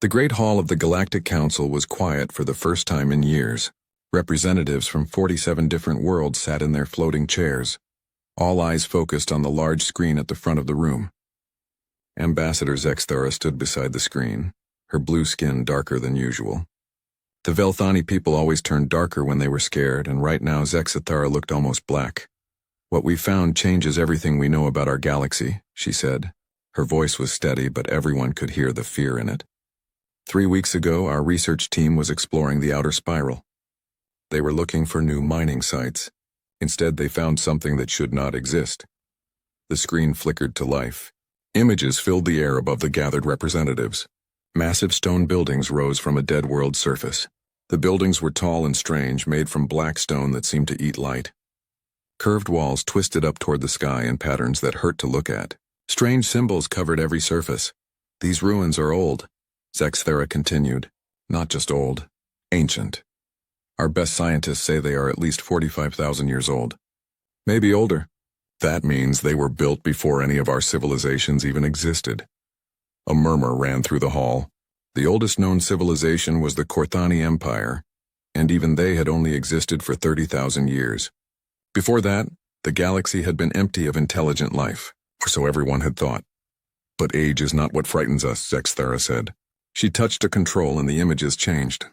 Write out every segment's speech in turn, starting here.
The Great Hall of the Galactic Council was quiet for the first time in years. Representatives from 47 different worlds sat in their floating chairs, all eyes focused on the large screen at the front of the room. Ambassador Zexthara stood beside the screen, her blue skin darker than usual. The Velthani people always turned darker when they were scared, and right now Zexthara looked almost black. "What we found changes everything we know about our galaxy," she said. Her voice was steady, but everyone could hear the fear in it. 3 weeks ago, our research team was exploring the outer spiral. They were looking for new mining sites. Instead, they found something that should not exist. The screen flickered to life. Images filled the air above the gathered representatives. Massive stone buildings rose from a dead world surface. The buildings were tall and strange, made from black stone that seemed to eat light. Curved walls twisted up toward the sky in patterns that hurt to look at. Strange symbols covered every surface. "These ruins are old," Zexthara continued. "Not just old, ancient. Our best scientists say they are at least 45,000 years old. Maybe older. That means they were built before any of our civilizations even existed." A murmur ran through the hall. The oldest known civilization was the Korthani Empire, and even they had only existed for 30,000 years. Before that, the galaxy had been empty of intelligent life, or so everyone had thought. "But age is not what frightens us," Zexthara said. She touched a control and the images changed.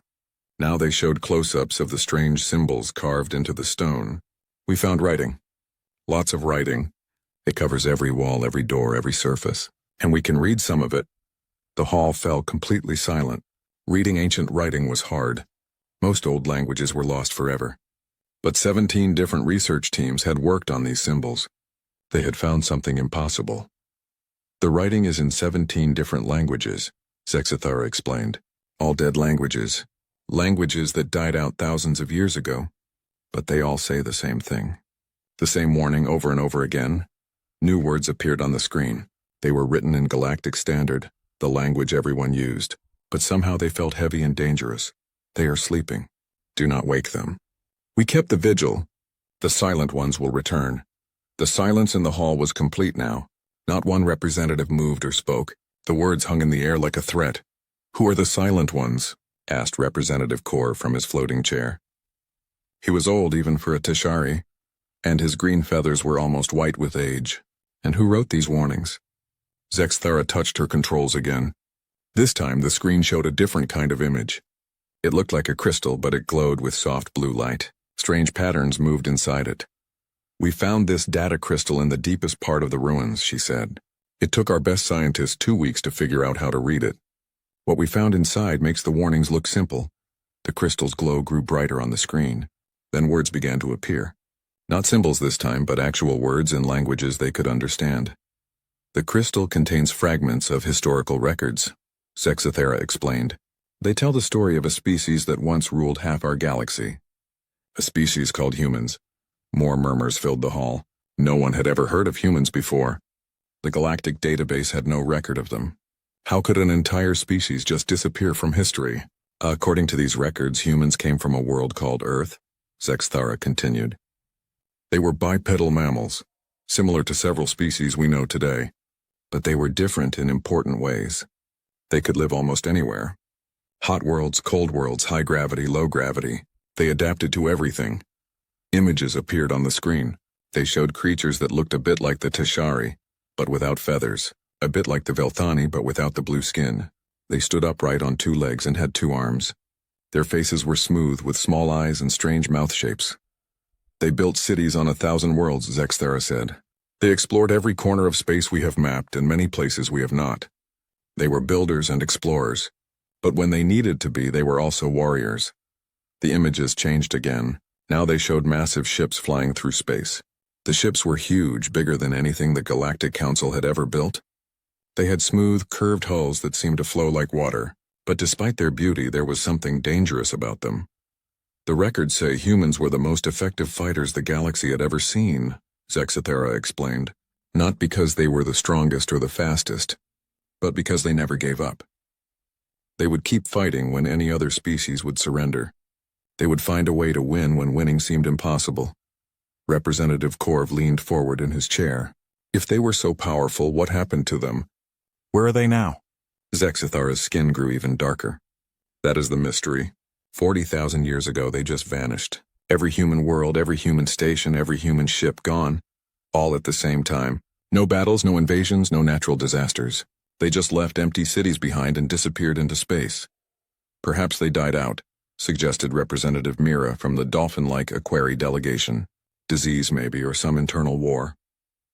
Now they showed close-ups of the strange symbols carved into the stone. "We found writing. Lots of writing. It covers every wall, every door, every surface. And we can read some of it." The hall fell completely silent. Reading ancient writing was hard. Most old languages were lost forever. But 17 different research teams had worked on these symbols. They had found something impossible. "The writing is in 17 different languages," Zexthara explained. "All dead languages. Languages that died out thousands of years ago. But they all say the same thing. The same warning over and over again." New words appeared on the screen. They were written in Galactic Standard, the language everyone used. But somehow they felt heavy and dangerous. "They are sleeping. Do not wake them. We kept the vigil. The silent ones will return." The silence in the hall was complete now. Not one representative moved or spoke. The words hung in the air like a threat. "Who are the silent ones?" asked Representative Kor from his floating chair. He was old even for a Tashari, and his green feathers were almost white with age. "And who wrote these warnings?" Zexthara touched her controls again. This time the screen showed a different kind of image. It looked like a crystal, but it glowed with soft blue light. Strange patterns moved inside it. "We found this data crystal in the deepest part of the ruins," she said. "It took our best scientists 2 weeks to figure out how to read it. What we found inside makes the warnings look simple." The crystal's glow grew brighter on the screen. Then words began to appear. Not symbols this time, but actual words in languages they could understand. "The crystal contains fragments of historical records," Zexthara explained. "They tell the story of a species that once ruled half our galaxy. A species called humans." More murmurs filled the hall. No one had ever heard of humans before. The galactic database had no record of them. How could an entire species just disappear from history? "According to these records, humans came from a world called Earth," Zexthara continued. "They were bipedal mammals, similar to several species we know today. But they were different in important ways. They could live almost anywhere. Hot worlds, cold worlds, high gravity, low gravity. They adapted to everything." Images appeared on the screen. They showed creatures that looked a bit like the Tashari, but without feathers. A bit like the Velthani, but without the blue skin. They stood upright on 2 legs and had 2 arms. Their faces were smooth, with small eyes and strange mouth shapes. "They built cities on 1,000 worlds," Zexthara said. "They explored every corner of space we have mapped and many places we have not. They were builders and explorers. But when they needed to be, they were also warriors." The images changed again. Now they showed massive ships flying through space. The ships were huge, bigger than anything the Galactic Council had ever built. They had smooth, curved hulls that seemed to flow like water, but despite their beauty, there was something dangerous about them. "The records say humans were the most effective fighters the galaxy had ever seen," Zexthara explained. "Not because they were the strongest or the fastest, but because they never gave up. They would keep fighting when any other species would surrender. They would find a way to win when winning seemed impossible." Representative Korv leaned forward in his chair. "If they were so powerful, what happened to them?" "Where are they now?" Zexithara's skin grew even darker. That is the mystery. 40,000 years ago, they just vanished. Every human world, every human station, every human ship gone. All at the same time. No battles, no invasions, no natural disasters. They just left empty cities behind and disappeared into space. Perhaps they died out, suggested Representative Mira from the dolphin-like Aquari delegation. Disease, maybe, or some internal war.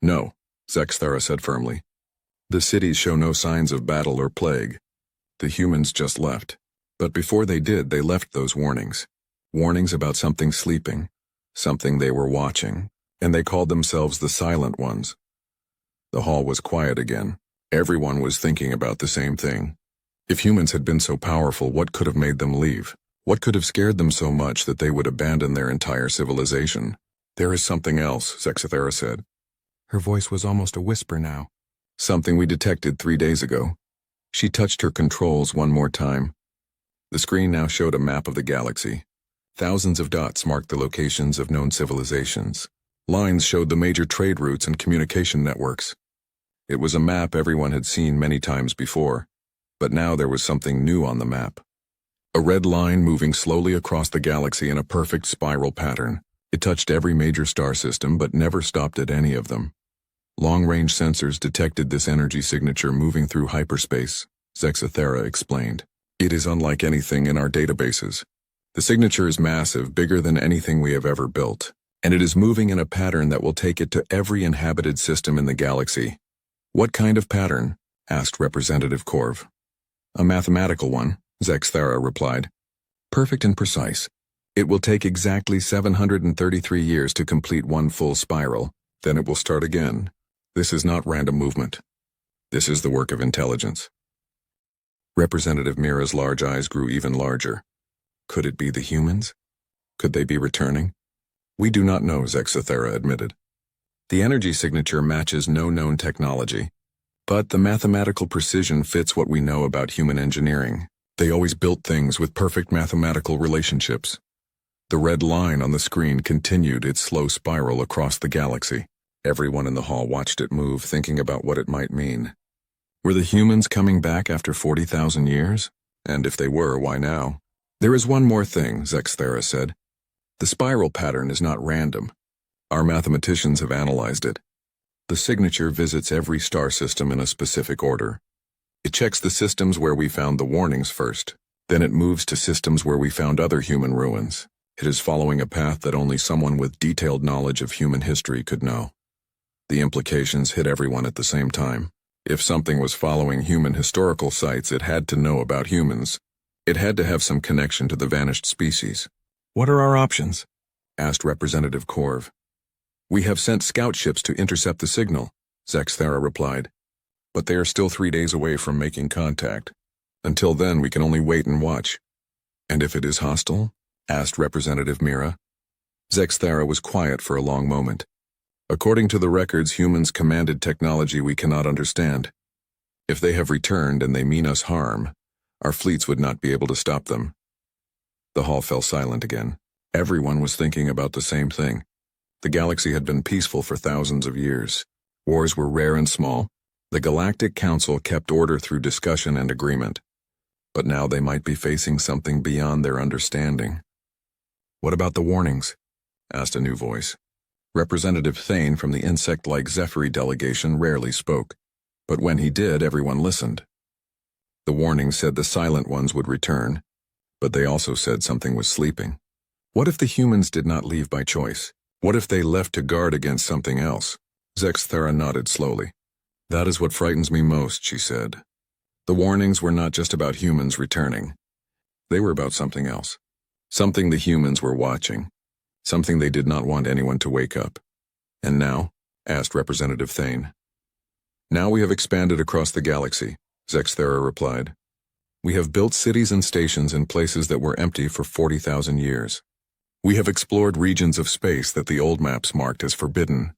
No, Zexithara said firmly. The cities show no signs of battle or plague. The humans just left. But before they did, they left those warnings. Warnings about something sleeping, something they were watching, and they called themselves the Silent Ones. The hall was quiet again. Everyone was thinking about the same thing. If humans had been so powerful, what could have made them leave? What could have scared them so much that they would abandon their entire civilization? There is something else, Zexithara said. Her voice was almost a whisper now. Something we detected 3 days ago. She touched her controls one more time. The screen now showed a map of the galaxy. Thousands of dots marked the locations of known civilizations. Lines showed the major trade routes and communication networks. It was a map everyone had seen many times before, but now there was something new on the map. A red line moving slowly across the galaxy in a perfect spiral pattern. It touched every major star system but never stopped at any of them. Long-range sensors detected this energy signature moving through hyperspace, Zexithara explained. It is unlike anything in our databases. The signature is massive, bigger than anything we have ever built, and it is moving in a pattern that will take it to every inhabited system in the galaxy. What kind of pattern? Asked Representative Korv. A mathematical one, Zexithara replied. Perfect and precise. It will take exactly 733 years to complete one full spiral, then it will start again. This is not random movement. This is the work of intelligence. Representative Mira's large eyes grew even larger. Could it be the humans? Could they be returning? We do not know, Zexithara admitted. The energy signature matches no known technology, but the mathematical precision fits what we know about human engineering. They always built things with perfect mathematical relationships. The red line on the screen continued its slow spiral across the galaxy. Everyone in the hall watched it move, thinking about what it might mean. Were the humans coming back after 40,000 years? And if they were, why now? There is one more thing, Zexithara said. The spiral pattern is not random. Our mathematicians have analyzed it. The signature visits every star system in a specific order. It checks the systems where we found the warnings first. Then it moves to systems where we found other human ruins. It is following a path that only someone with detailed knowledge of human history could know. The implications hit everyone at the same time. If something was following human historical sites, it had to know about humans. It had to have some connection to the vanished species. What are our options? Asked Representative Korv. We have sent scout ships to intercept the signal, Zexithara replied. But they are still 3 days away from making contact. Until then, we can only wait and watch. And if it is hostile? Asked Representative Mira. Zexithara was quiet for a long moment. According to the records, humans commanded technology we cannot understand. If they have returned and they mean us harm, our fleets would not be able to stop them. The hall fell silent again. Everyone was thinking about the same thing. The galaxy had been peaceful for thousands of years. Wars were rare and small. The Galactic Council kept order through discussion and agreement. But now they might be facing something beyond their understanding. What about the warnings? Asked a new voice. Representative Thane from the insect-like Zephyri delegation rarely spoke, but when he did, everyone listened. The warning said the Silent Ones would return, but they also said something was sleeping. What if the humans did not leave by choice? What if they left to guard against something else? Zexithara nodded slowly. That is what frightens me most, she said. The warnings were not just about humans returning. They were about something else. Something the humans were watching. Something they did not want anyone to wake up. And now? Asked Representative Thane. Now we have expanded across the galaxy, Zexithara replied. We have built cities and stations in places that were empty for 40,000 years. We have explored regions of space that the old maps marked as forbidden.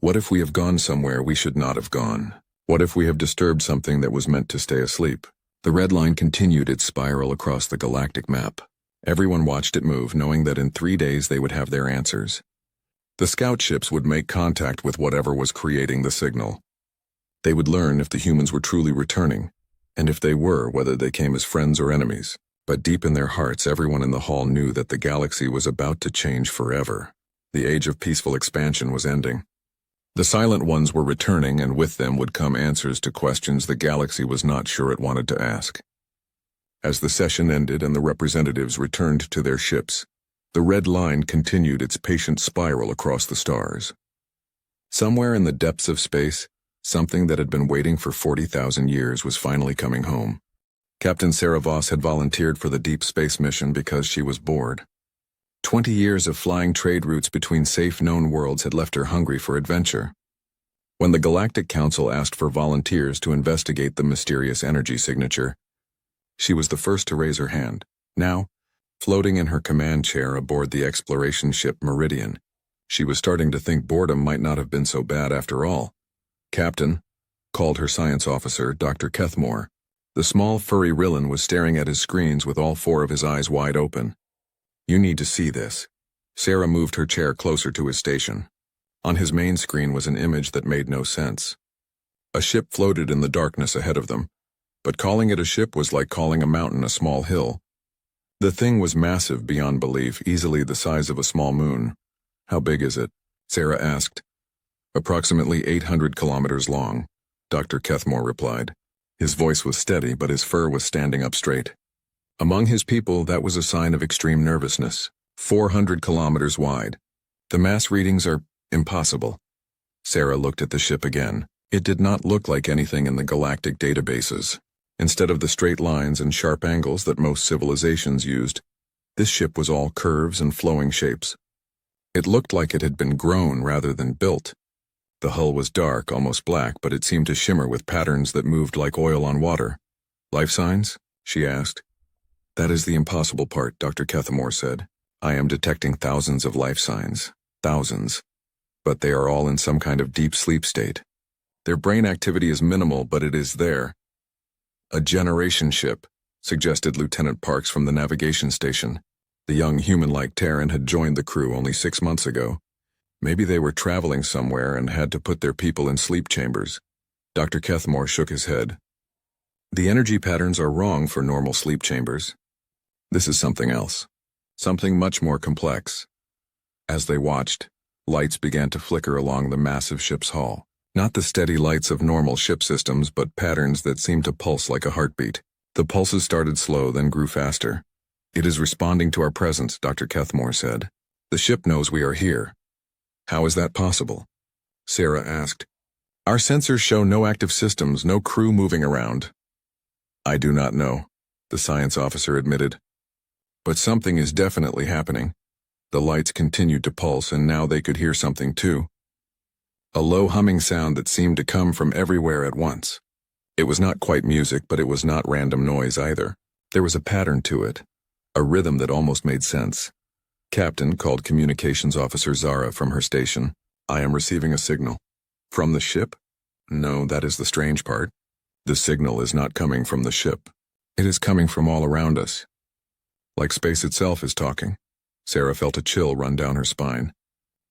What if we have gone somewhere we should not have gone? What if we have disturbed something that was meant to stay asleep? The red line continued its spiral across the galactic map. Everyone watched it move, knowing that in 3 days they would have their answers. The scout ships would make contact with whatever was creating the signal. They would learn if the humans were truly returning, And if they were, whether they came as friends or enemies. But deep in their hearts, everyone in the hall knew that the galaxy was about to change forever. The age of peaceful expansion was ending. The Silent Ones were returning, and with them would come answers to questions the galaxy was not sure it wanted to ask. As the session ended and the representatives returned to their ships, the red line continued its patient spiral across the stars. Somewhere in the depths of space, something that had been waiting for 40,000 years was finally coming home. Captain Sarah Voss had volunteered for the deep space mission because she was bored. 20 years of flying trade routes between safe known worlds had left her hungry for adventure. When the Galactic Council asked for volunteers to investigate the mysterious energy signature, she was the first to raise her hand. Now, floating in her command chair aboard the exploration ship Meridian, she was starting to think boredom might not have been so bad after all. "Captain," called her science officer, Dr. Kethmore. The small furry Rillan was staring at his screens with all four of his eyes wide open. "You need to see this." Sarah moved her chair closer to his station. On his main screen was an image that made no sense. A ship floated in the darkness ahead of them, but calling it a ship was like calling a mountain a small hill. The thing was massive beyond belief, easily the size of a small moon. "How big is it?" Sarah asked. "Approximately 800 kilometers long," Dr. Kethmore replied. His voice was steady, but his fur was standing up straight. Among his people, that was a sign of extreme nervousness. 400 kilometers wide. "The mass readings are impossible." Sarah looked at the ship again. It did not look like anything in the galactic databases. Instead of the straight lines and sharp angles that most civilizations used, this ship was all curves and flowing shapes. It looked like it had been grown rather than built. The hull was dark, almost black, but it seemed to shimmer with patterns that moved like oil on water. "Life signs?" she asked. "That is the impossible part," Dr. Kethmore said. "I am detecting thousands of life signs. Thousands. But they are all in some kind of deep sleep state. Their brain activity is minimal, but it is there." "A generation ship," suggested Lieutenant Parks from the navigation station. The young human-like Terran had joined the crew only 6 months ago. Maybe they were traveling somewhere and had to put their people in sleep chambers. Dr. Kethmore shook his head. "The energy patterns are wrong for normal sleep chambers. This is something else. Something much more complex." As they watched, lights began to flicker along the massive ship's hull. Not the steady lights of normal ship systems, but patterns that seemed to pulse like a heartbeat. The pulses started slow, then grew faster. "It is responding to our presence," Dr. Kethmore said. "The ship knows we are here." "How is that possible?" Sarah asked. "Our sensors show no active systems, no crew moving around." "I do not know," the science officer admitted. "But something is definitely happening." The lights continued to pulse, and now they could hear something too. A low humming sound that seemed to come from everywhere at once. It was not quite music, but it was not random noise either. There was a pattern to it, a rhythm that almost made sense. "Captain," called Communications Officer Zara from her station. "I am receiving a signal." "From the ship?" "No, that is the strange part. The signal is not coming from the ship. It is coming from all around us. Like space itself is talking." Sarah felt a chill run down her spine.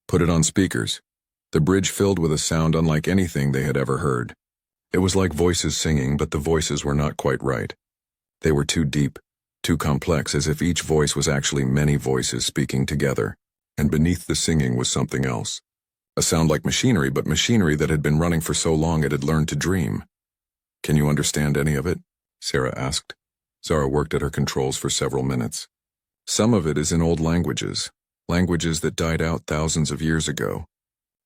"Put it on speakers." The bridge filled with a sound unlike anything they had ever heard. It was like voices singing, but the voices were not quite right. They were too deep, too complex, as if each voice was actually many voices speaking together, and beneath the singing was something else. A sound like machinery, but machinery that had been running for so long it had learned to dream. "Can you understand any of it?" Sarah asked. Zara worked at her controls for several minutes. "Some of it is in old languages, languages that died out thousands of years ago.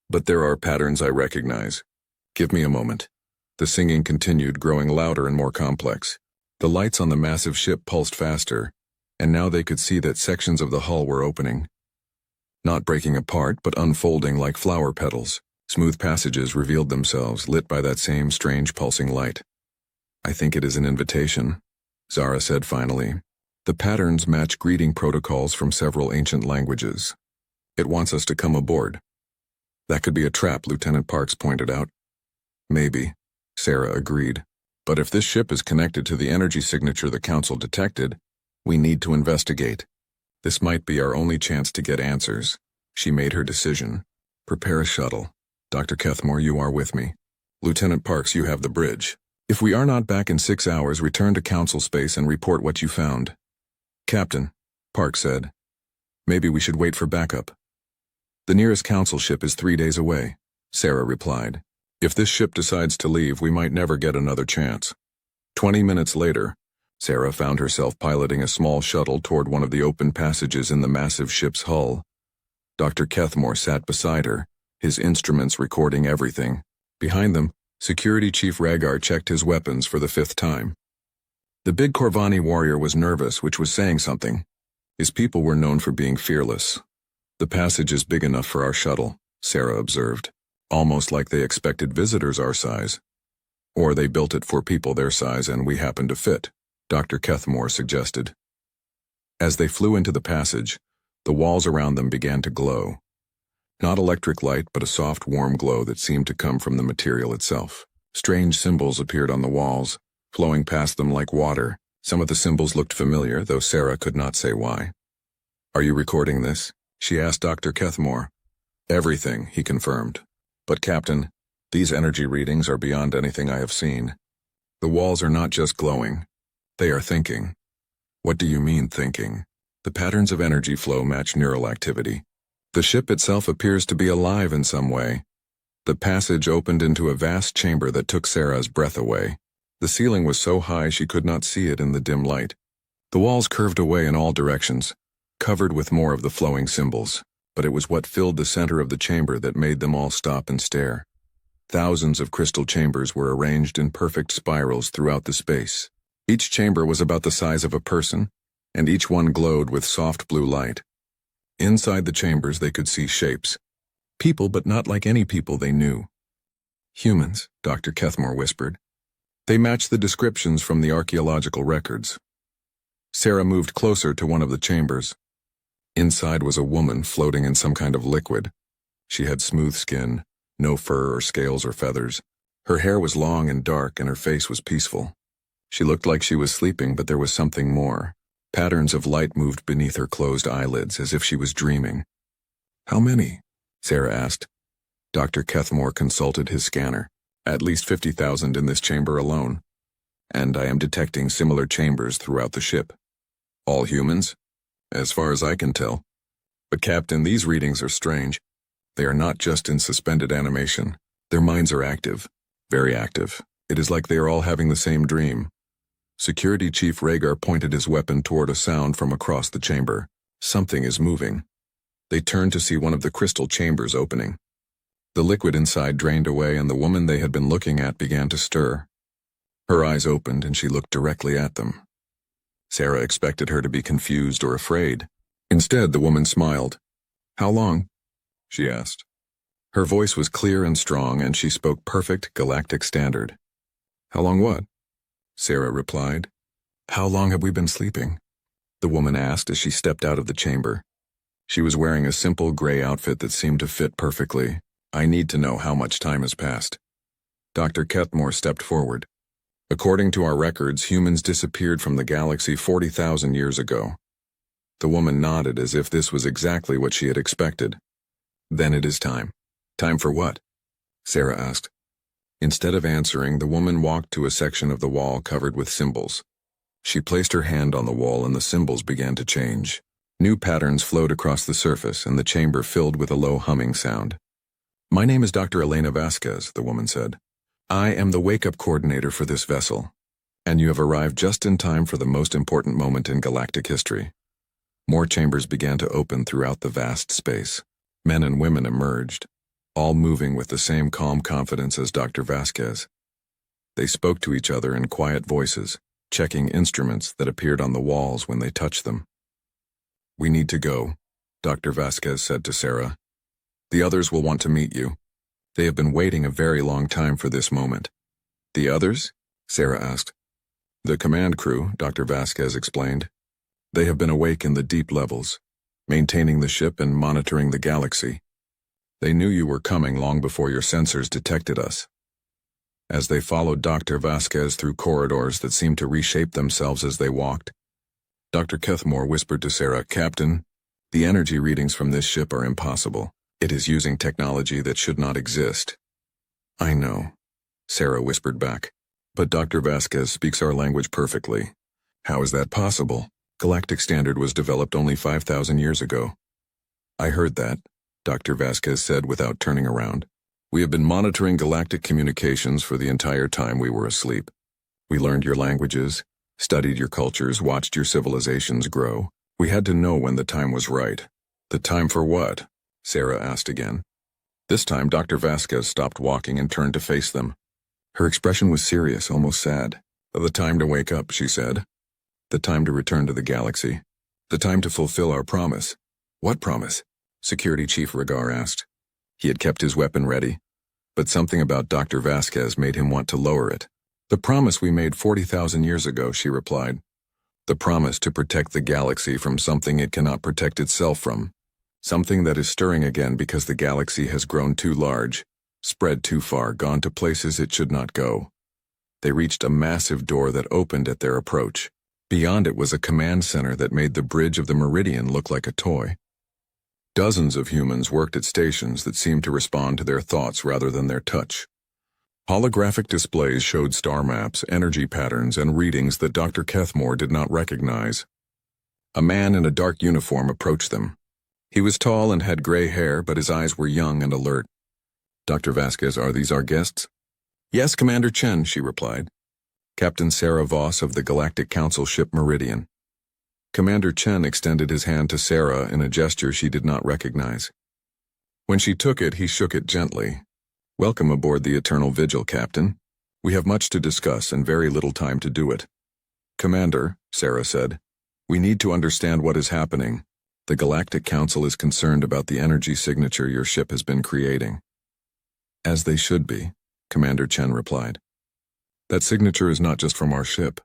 But there are patterns I recognize. Give me a moment." The singing continued, growing louder and more complex. The lights on the massive ship pulsed faster, and now they could see that sections of the hull were opening. Not breaking apart, but unfolding like flower petals. Smooth passages revealed themselves, lit by that same strange pulsing light. "I think it is an invitation," Zara said finally. "The patterns match greeting protocols from several ancient languages. It wants us to come aboard." "That could be a trap," Lieutenant Parks pointed out. "Maybe," Sarah agreed. "But if this ship is connected to the energy signature the Council detected, we need to investigate. This might be our only chance to get answers." She made her decision. "Prepare a shuttle. Dr. Kethmore, you are with me. Lieutenant Parks, you have the bridge. If we are not back in 6 hours, return to council space and report what you found. Captain, Park said. Maybe we should wait for backup. The nearest council ship is 3 days away, Sarah replied. If this ship decides to leave, we might never get another chance. 20 minutes later, Sarah found herself piloting a small shuttle toward one of the open passages in the massive ship's hull. Dr. Kethmore sat beside her, his instruments recording everything. Behind them, Security Chief Rhaegar checked his weapons for the 5th time. The big Corvani warrior was nervous, which was saying something. His people were known for being fearless. The passage is big enough for our shuttle, Sarah observed, almost like they expected visitors our size. Or they built it for people their size and we happened to fit, Dr. Kethmore suggested. As they flew into the passage, the walls around them began to glow. Not electric light, but a soft, warm glow that seemed to come from the material itself. Strange symbols appeared on the walls, flowing past them like water. Some of the symbols looked familiar, though Sarah could not say why. Are you recording this? She asked Dr. Kethmore. Everything, he confirmed. But Captain, these energy readings are beyond anything I have seen. The walls are not just glowing. They are thinking. What do you mean, thinking? The patterns of energy flow match neural activity. The ship itself appears to be alive in some way. The passage opened into a vast chamber that took Sarah's breath away. The ceiling was so high she could not see it in the dim light. The walls curved away in all directions, covered with more of the flowing symbols, but it was what filled the center of the chamber that made them all stop and stare. Thousands of crystal chambers were arranged in perfect spirals throughout the space. Each chamber was about the size of a person, and each one glowed with soft blue light. Inside the chambers they could see shapes. People, but not like any people they knew. Humans, Dr. Kethmore whispered. They matched the descriptions from the archaeological records. Sarah moved closer to one of the chambers. Inside was a woman floating in some kind of liquid. She had smooth skin, no fur or scales or feathers. Her hair was long and dark and her face was peaceful. She looked like she was sleeping, but there was something more. Patterns of light moved beneath her closed eyelids as if she was dreaming. How many? Sarah asked. Dr. Kethmore consulted his scanner. At least 50,000 in this chamber alone. And I am detecting similar chambers throughout the ship. All humans? As far as I can tell. But Captain, these readings are strange. They are not just in suspended animation. Their minds are active. Very active. It is like they are all having the same dream. Security Chief Rhaegar pointed his weapon toward a sound from across the chamber. Something is moving. They turned to see one of the crystal chambers opening. The liquid inside drained away and the woman they had been looking at began to stir. Her eyes opened and she looked directly at them. Sarah expected her to be confused or afraid. Instead, the woman smiled. How long? She asked. Her voice was clear and strong and she spoke perfect galactic standard. How long what? Sarah replied. How long have we been sleeping? The woman asked as she stepped out of the chamber. She was wearing a simple gray outfit that seemed to fit perfectly. I need to know how much time has passed. Dr. Kethmore stepped forward. According to our records, humans disappeared from the galaxy 40,000 years ago. The woman nodded as if this was exactly what she had expected. Then it is time. Time for what? Sarah asked. Instead of answering, the woman walked to a section of the wall covered with symbols. She placed her hand on the wall and the symbols began to change. New patterns flowed across the surface and the chamber filled with a low humming sound. My name is Dr. Elena Vasquez, the woman said. I am the wake-up coordinator for this vessel, and you have arrived just in time for the most important moment in galactic history. More chambers began to open throughout the vast space. Men and women emerged, all moving with the same calm confidence as Dr. Vasquez. They spoke to each other in quiet voices, checking instruments that appeared on the walls when they touched them. We need to go, Dr. Vasquez said to Sarah. The others will want to meet you. They have been waiting a very long time for this moment. The others? Sarah asked. The command crew, Dr. Vasquez explained. They have been awake in the deep levels, maintaining the ship and monitoring the galaxy. They knew you were coming long before your sensors detected us. As they followed Dr. Vasquez through corridors that seemed to reshape themselves as they walked, Dr. Kethmore whispered to Sarah, Captain, the energy readings from this ship are impossible. It is using technology that should not exist. I know, Sarah whispered back. But Dr. Vasquez speaks our language perfectly. How is that possible? Galactic Standard was developed only 5,000 years ago. I heard that, Dr. Vasquez said without turning around. We have been monitoring galactic communications for the entire time we were asleep. We learned your languages, studied your cultures, watched your civilizations grow. We had to know when the time was right. The time for what? Sarah asked again. This time Dr. Vasquez stopped walking and turned to face them. Her expression was serious, almost sad. The time to wake up, she said. The time to return to the galaxy. The time to fulfill our promise. What promise? Security Chief Regar asked. He had kept his weapon ready, but something about Dr. Vasquez made him want to lower it. The promise we made 40,000 years ago, she replied. The promise to protect the galaxy from something it cannot protect itself from. Something that is stirring again because the galaxy has grown too large, spread too far, gone to places it should not go. They reached a massive door that opened at their approach. Beyond it was a command center that made the bridge of the Meridian look like a toy. Dozens of humans worked at stations that seemed to respond to their thoughts rather than their touch. Holographic displays showed star maps, energy patterns, and readings that Dr. Kethmore did not recognize. A man in a dark uniform approached them. He was tall and had gray hair, but his eyes were young and alert. Dr. Vasquez, are these our guests? Yes, Commander Chen, she replied. Captain Sarah Voss of the Galactic Council ship Meridian. Commander Chen extended his hand to Sarah in a gesture she did not recognize. When she took it, he shook it gently. Welcome aboard the Eternal Vigil, Captain. We have much to discuss and very little time to do it. Commander, Sarah said, we need to understand what is happening. The Galactic Council is concerned about the energy signature your ship has been creating. As they should be, Commander Chen replied. That signature is not just from our ship.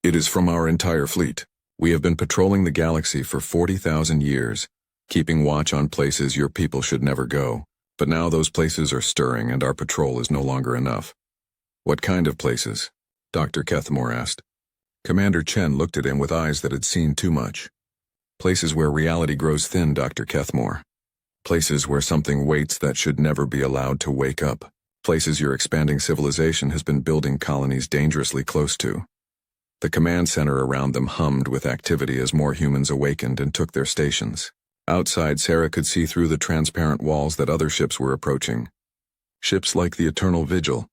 It is from our entire fleet. We have been patrolling the galaxy for 40,000 years, keeping watch on places your people should never go. But now those places are stirring and our patrol is no longer enough. What kind of places? Dr. Kethmore asked. Commander Chen looked at him with eyes that had seen too much. Places where reality grows thin, Dr. Kethmore. Places where something waits that should never be allowed to wake up. Places your expanding civilization has been building colonies dangerously close to. The command center around them hummed with activity as more humans awakened and took their stations. Outside, Sarah could see through the transparent walls that other ships were approaching. Ships like the Eternal Vigil,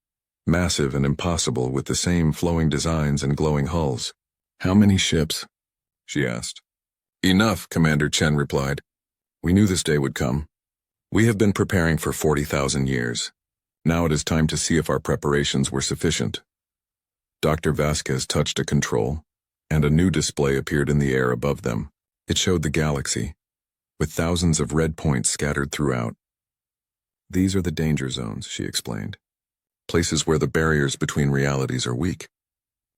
massive and impossible with the same flowing designs and glowing hulls. How many ships? She asked. Enough, Commander Chen replied. We knew this day would come. We have been preparing for 40,000 years. Now it is time to see if our preparations were sufficient. Dr. Vasquez touched a control, and a new display appeared in the air above them. It showed the galaxy, with thousands of red points scattered throughout. These are the danger zones, she explained. Places where the barriers between realities are weak.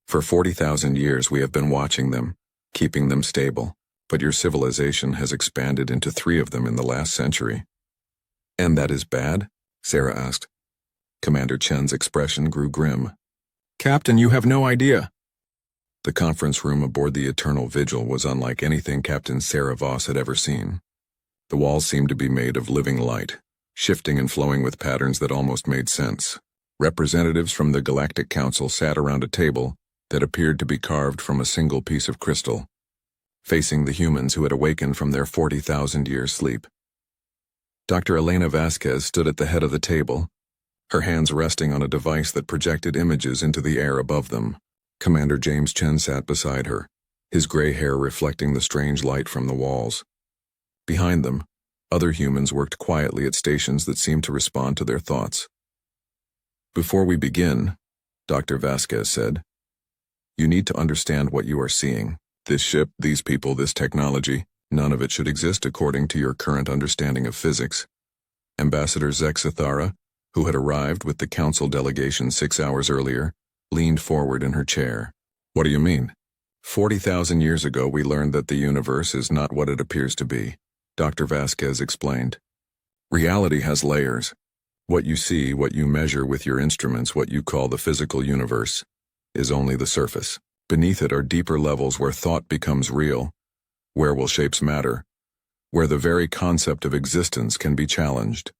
For 40,000 years we have been watching them, keeping them stable, but your civilization has expanded into 3 of them in the last century. And that is bad? Sarah asked. Commander Chen's expression grew grim. Captain, you have no idea. The conference room aboard the Eternal Vigil was unlike anything Captain Sarah Voss had ever seen. The walls seemed to be made of living light, shifting and flowing with patterns that almost made sense. Representatives from the Galactic Council sat around a table that appeared to be carved from a single piece of crystal, facing the humans who had awakened from their 40,000-year sleep. Dr. Elena Vasquez stood at the head of the table, her hands resting on a device that projected images into the air above them. Commander James Chen sat beside her, his gray hair reflecting the strange light from the walls. Behind them, other humans worked quietly at stations that seemed to respond to their thoughts. Before we begin, Dr. Vasquez said, you need to understand what you are seeing. This ship, these people, this technology, none of it should exist according to your current understanding of physics. Ambassador Zexathara, who had arrived with the council delegation 6 hours earlier, leaned forward in her chair. What do you mean? 40,000 years ago we learned that the universe is not what it appears to be, Dr. Vasquez explained. Reality has layers. What you see, what you measure with your instruments, what you call the physical universe, is only the surface. Beneath it are deeper levels where thought becomes real, where will shapes matter, where the very concept of existence can be challenged.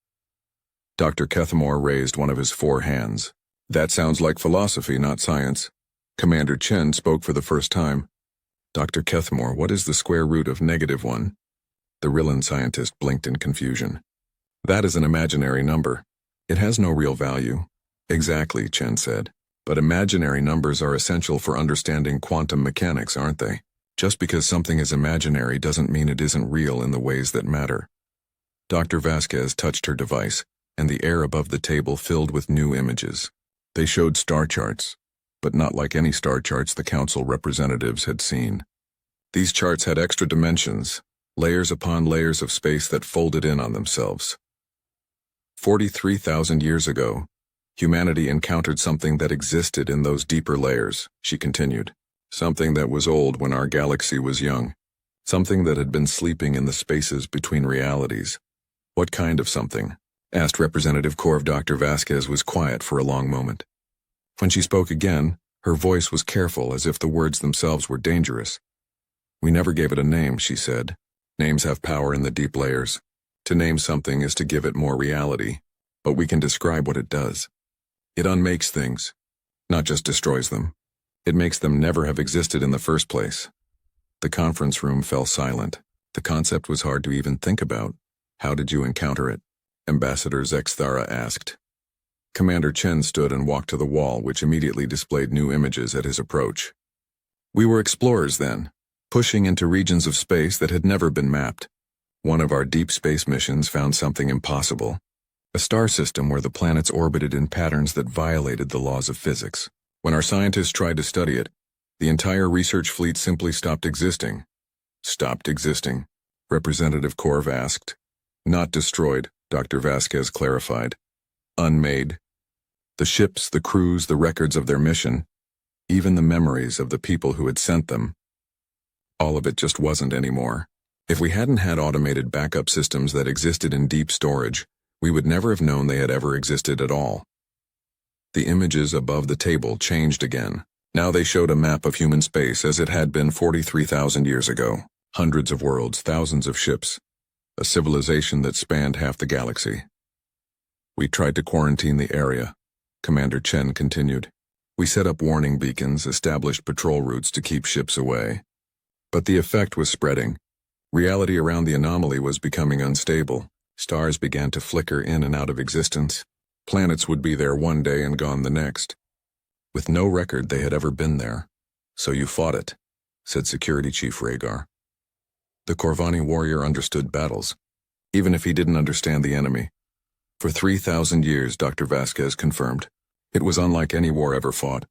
Dr. Kethmore raised one of his 4 hands. That sounds like philosophy, not science. Commander Chen spoke for the first time. Dr. Kethmore, what is the square root of -1? The Rillan scientist blinked in confusion. That is an imaginary number. It has no real value. Exactly, Chen said. But imaginary numbers are essential for understanding quantum mechanics, aren't they? Just because something is imaginary doesn't mean it isn't real in the ways that matter. Dr. Vasquez touched her device, and the air above the table filled with new images. They showed star charts, but not like any star charts the council representatives had seen. These charts had extra dimensions, layers upon layers of space that folded in on themselves. 43,000 years ago, humanity encountered something that existed in those deeper layers, she continued. Something that was old when our galaxy was young. Something that had been sleeping in the spaces between realities. What kind of something? Asked Representative Corv. Dr. Vasquez was quiet for a long moment. When she spoke again, her voice was careful, as if the words themselves were dangerous. We never gave it a name, she said. Names have power in the deep layers. To name something is to give it more reality, but we can describe what it does. It unmakes things, not just destroys them. It makes them never have existed in the first place. The conference room fell silent. The concept was hard to even think about. How did you encounter it? Ambassador Zexthara asked. Commander Chen stood and walked to the wall, which immediately displayed new images at his approach. We were explorers then, pushing into regions of space that had never been mapped. One of our deep space missions found something impossible. A star system where the planets orbited in patterns that violated the laws of physics. When our scientists tried to study it, the entire research fleet simply stopped existing. Stopped existing? Representative Corv asked. Not destroyed, Dr. Vasquez clarified. Unmade. The ships, the crews, the records of their mission, even the memories of the people who had sent them. All of it just wasn't anymore. If we hadn't had automated backup systems that existed in deep storage, we would never have known they had ever existed at all. The images above the table changed again. Now they showed a map of human space as it had been 43,000 years ago. Hundreds of worlds, thousands of ships. A civilization that spanned half the galaxy. We tried to quarantine the area, Commander Chen continued. We set up warning beacons, established patrol routes to keep ships away. But the effect was spreading. Reality around the anomaly was becoming unstable. Stars began to flicker in and out of existence. Planets would be there one day and gone the next. With no record they had ever been there. So you fought it, said Security Chief Rhaegar. The Corvani warrior understood battles, even if he didn't understand the enemy. For 3,000 years, Dr. Vasquez confirmed. It was unlike any war ever fought.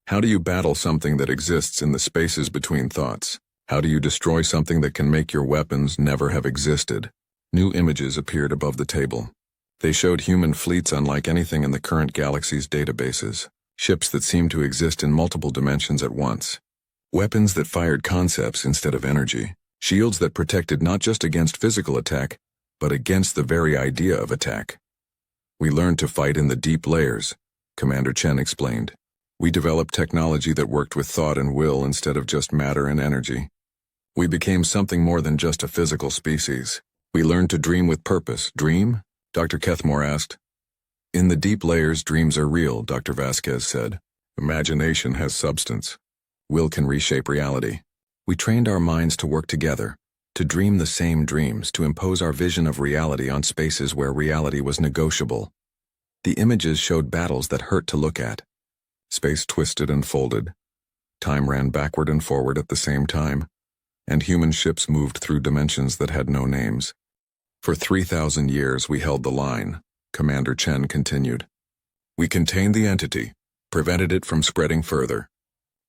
How do you battle something that exists in the spaces between thoughts? How do you destroy something that can make your weapons never have existed? New images appeared above the table. They showed human fleets unlike anything in the current galaxy's databases. Ships that seemed to exist in multiple dimensions at once. Weapons that fired concepts instead of energy. Shields that protected not just against physical attack, but against the very idea of attack. We learned to fight in the deep layers, Commander Chen explained. We developed technology that worked with thought and will instead of just matter and energy. We became something more than just a physical species. We learned to dream with purpose. Dream? Dr. Kethmore asked. In the deep layers, dreams are real, Dr. Vasquez said. Imagination has substance. Will can reshape reality. We trained our minds to work together, to dream the same dreams, to impose our vision of reality on spaces where reality was negotiable. The images showed battles that hurt to look at. Space twisted and folded. Time ran backward and forward at the same time, and human ships moved through dimensions that had no names. For 3,000 years we held the line, Commander Chen continued. We contained the entity, prevented it from spreading further,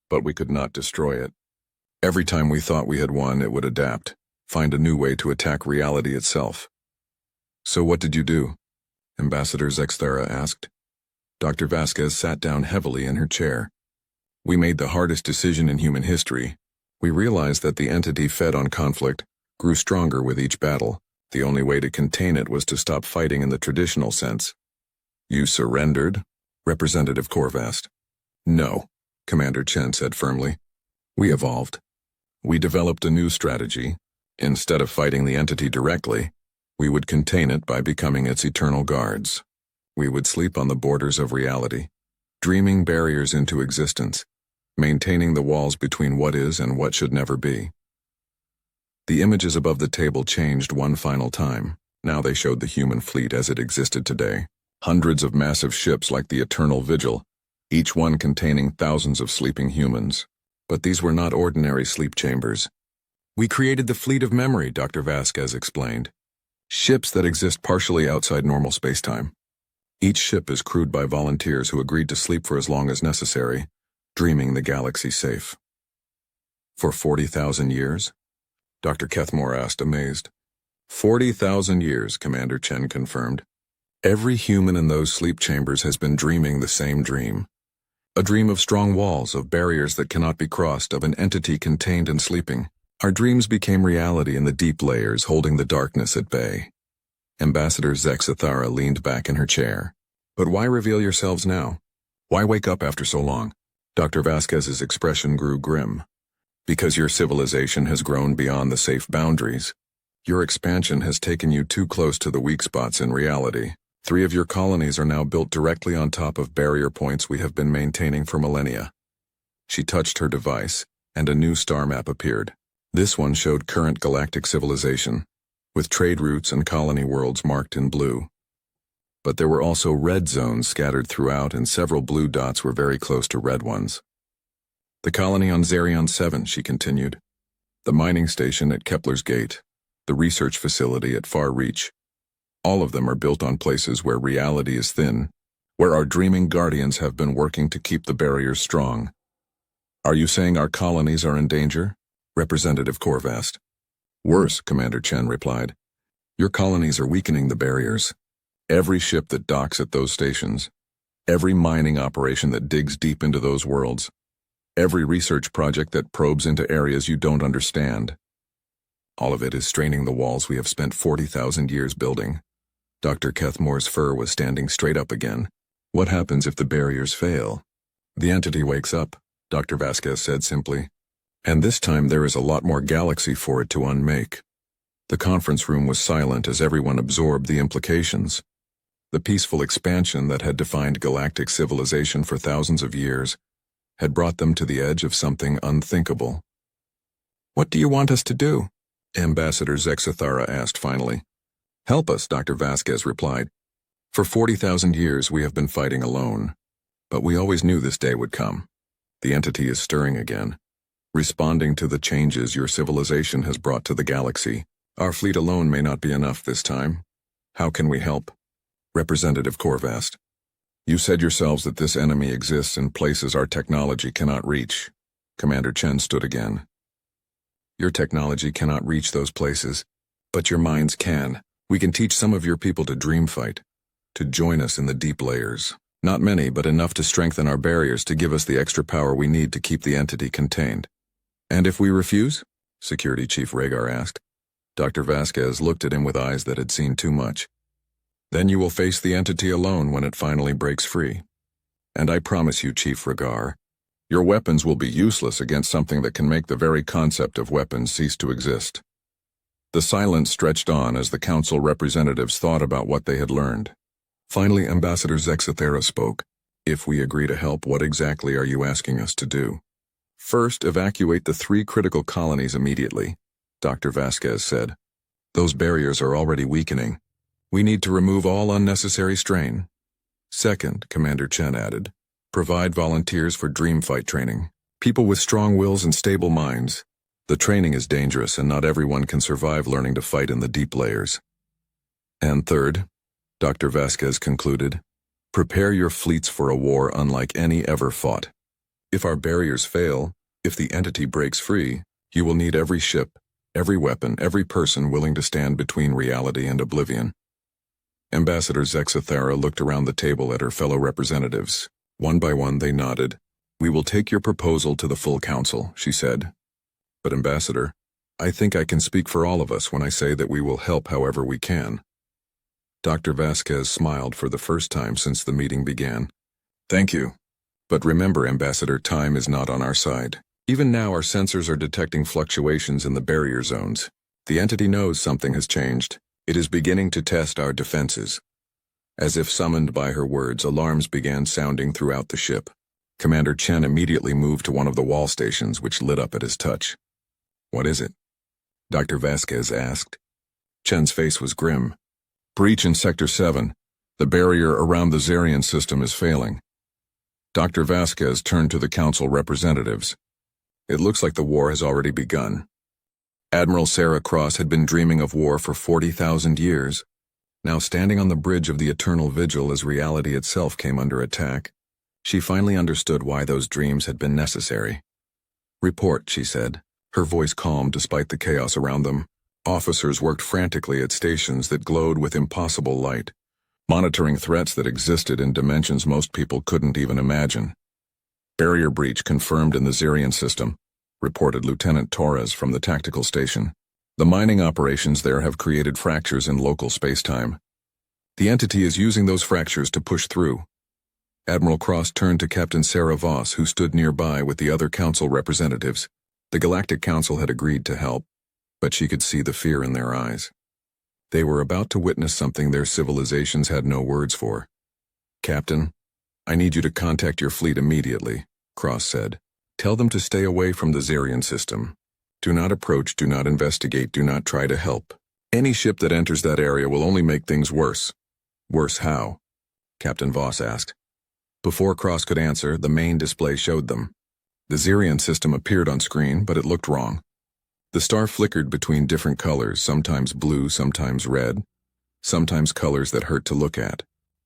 but we could not destroy it. Every time we thought we had won, it would adapt, find a new way to attack reality itself. So what did you do? Ambassador Zexthara asked. Dr. Vasquez sat down heavily in her chair. We made the hardest decision in human history. We realized that the entity fed on conflict, grew stronger with each battle. The only way to contain it was to stop fighting in the traditional sense. You surrendered? Representative Corv asked. No, Commander Chen said firmly. We evolved. We developed a new strategy. Instead of fighting the entity directly, we would contain it by becoming its eternal guards. We would sleep on the borders of reality, dreaming barriers into existence, maintaining the walls between what is and what should never be. The images above the table changed one final time. Now they showed the human fleet as it existed today. Hundreds of massive ships like the Eternal Vigil, each one containing thousands of sleeping humans. But these were not ordinary sleep chambers. We created the fleet of memory, Dr. Vasquez explained. Ships that exist partially outside normal spacetime. Each ship is crewed by volunteers who agreed to sleep for as long as necessary, dreaming the galaxy safe. For 40,000 years? Dr. Kethmore asked, amazed. 40,000 years, Commander Chen confirmed. Every human in those sleep chambers has been dreaming the same dream. A dream of strong walls, of barriers that cannot be crossed, of an entity contained in sleeping. Our dreams became reality in the deep layers, holding the darkness at bay. Ambassador Zexathara leaned back in her chair. But why reveal yourselves now? Why wake up after so long? Dr. Vasquez's expression grew grim. Because your civilization has grown beyond the safe boundaries. Your expansion has taken you too close to the weak spots in reality. 3 of your colonies are now built directly on top of barrier points we have been maintaining for millennia. She touched her device, and a new star map appeared. This one showed current galactic civilization, with trade routes and colony worlds marked in blue. But there were also red zones scattered throughout, and several blue dots were very close to red ones. The colony on Zerion 7, she continued. The mining station at Kepler's Gate. The research facility at Far Reach. All of them are built on places where reality is thin, where our dreaming guardians have been working to keep the barriers strong. Are you saying our colonies are in danger? Representative Korv asked. Worse, Commander Chen replied. Your colonies are weakening the barriers. Every ship that docks at those stations, every mining operation that digs deep into those worlds, every research project that probes into areas you don't understand. All of it is straining the walls we have spent 40,000 years building. Dr. Kethmore's fur was standing straight up again. What happens if the barriers fail? The entity wakes up, Dr. Vasquez said simply. And this time there is a lot more galaxy for it to unmake. The conference room was silent as everyone absorbed the implications. The peaceful expansion that had defined galactic civilization for thousands of years had brought them to the edge of something unthinkable. What do you want us to do? Ambassador Zexathara asked finally. Help us, Dr. Vasquez replied. For 40,000 years we have been fighting alone. But we always knew this day would come. The entity is stirring again, responding to the changes your civilization has brought to the galaxy. Our fleet alone may not be enough this time. How can we help? Representative Korv asked. You said yourselves that this enemy exists in places our technology cannot reach. Commander Chen stood again. Your technology cannot reach those places, but your minds can. We can teach some of your people to dream fight, to join us in the deep layers. Not many, but enough to strengthen our barriers to give us the extra power we need to keep the entity contained. And if we refuse? Security Chief Rhaegar asked. Dr. Vasquez looked at him with eyes that had seen too much. Then you will face the entity alone when it finally breaks free. And I promise you, Chief Rhaegar, your weapons will be useless against something that can make the very concept of weapons cease to exist. The silence stretched on as the council representatives thought about what they had learned. Finally, Ambassador Zexathara spoke. If we agree to help, what exactly are you asking us to do? First, evacuate the 3 critical colonies immediately, Dr. Vasquez said. Those barriers are already weakening. We need to remove all unnecessary strain. Second, Commander Chen added, provide volunteers for dream fight training. People with strong wills and stable minds. The training is dangerous and not everyone can survive learning to fight in the deep layers. And third, Dr. Vasquez concluded, prepare your fleets for a war unlike any ever fought. If our barriers fail, if the entity breaks free, you will need every ship, every weapon, every person willing to stand between reality and oblivion. Ambassador Zexathara looked around the table at her fellow representatives. One by one they nodded. We will take your proposal to the full council, she said. But Ambassador, I think I can speak for all of us when I say that we will help however we can. Dr. Vasquez smiled for the first time since the meeting began. Thank you. But remember, Ambassador, time is not on our side. Even now our sensors are detecting fluctuations in the barrier zones. The entity knows something has changed. It is beginning to test our defenses. As if summoned by her words, alarms began sounding throughout the ship. Commander Chen immediately moved to one of the wall stations, which lit up at his touch. "What is it?" Dr. Vasquez asked. Chen's face was grim. "Breach in Sector 7. The barrier around the Zarian system is failing." Dr. Vasquez turned to the council representatives. "It looks like the war has already begun." Admiral Sarah Cross had been dreaming of war for 40,000 years. Now standing on the bridge of the eternal vigil as reality itself came under attack, she finally understood why those dreams had been necessary. "Report," she said, her voice calm despite the chaos around them. Officers worked frantically at stations that glowed with impossible light, monitoring threats that existed in dimensions most people couldn't even imagine. "Barrier breach confirmed in the Zarian system," reported Lieutenant Torres from the tactical station. "The mining operations there have created fractures in local space-time. The entity is using those fractures to push through." Admiral Cross turned to Captain Sarah Voss, who stood nearby with the other council representatives. The Galactic Council had agreed to help, but she could see the fear in their eyes. They were about to witness something their civilizations had no words for. "Captain, I need you to contact your fleet immediately," Cross said. "Tell them to stay away from the Zarian system. Do not approach, do not investigate, do not try to help. Any ship that enters that area will only make things worse." "Worse how?" Captain Voss asked. Before Cross could answer, the main display showed them. The Zarian system appeared on screen, but it looked wrong. The star flickered between different colors, sometimes blue, sometimes red, sometimes colors that hurt to look at.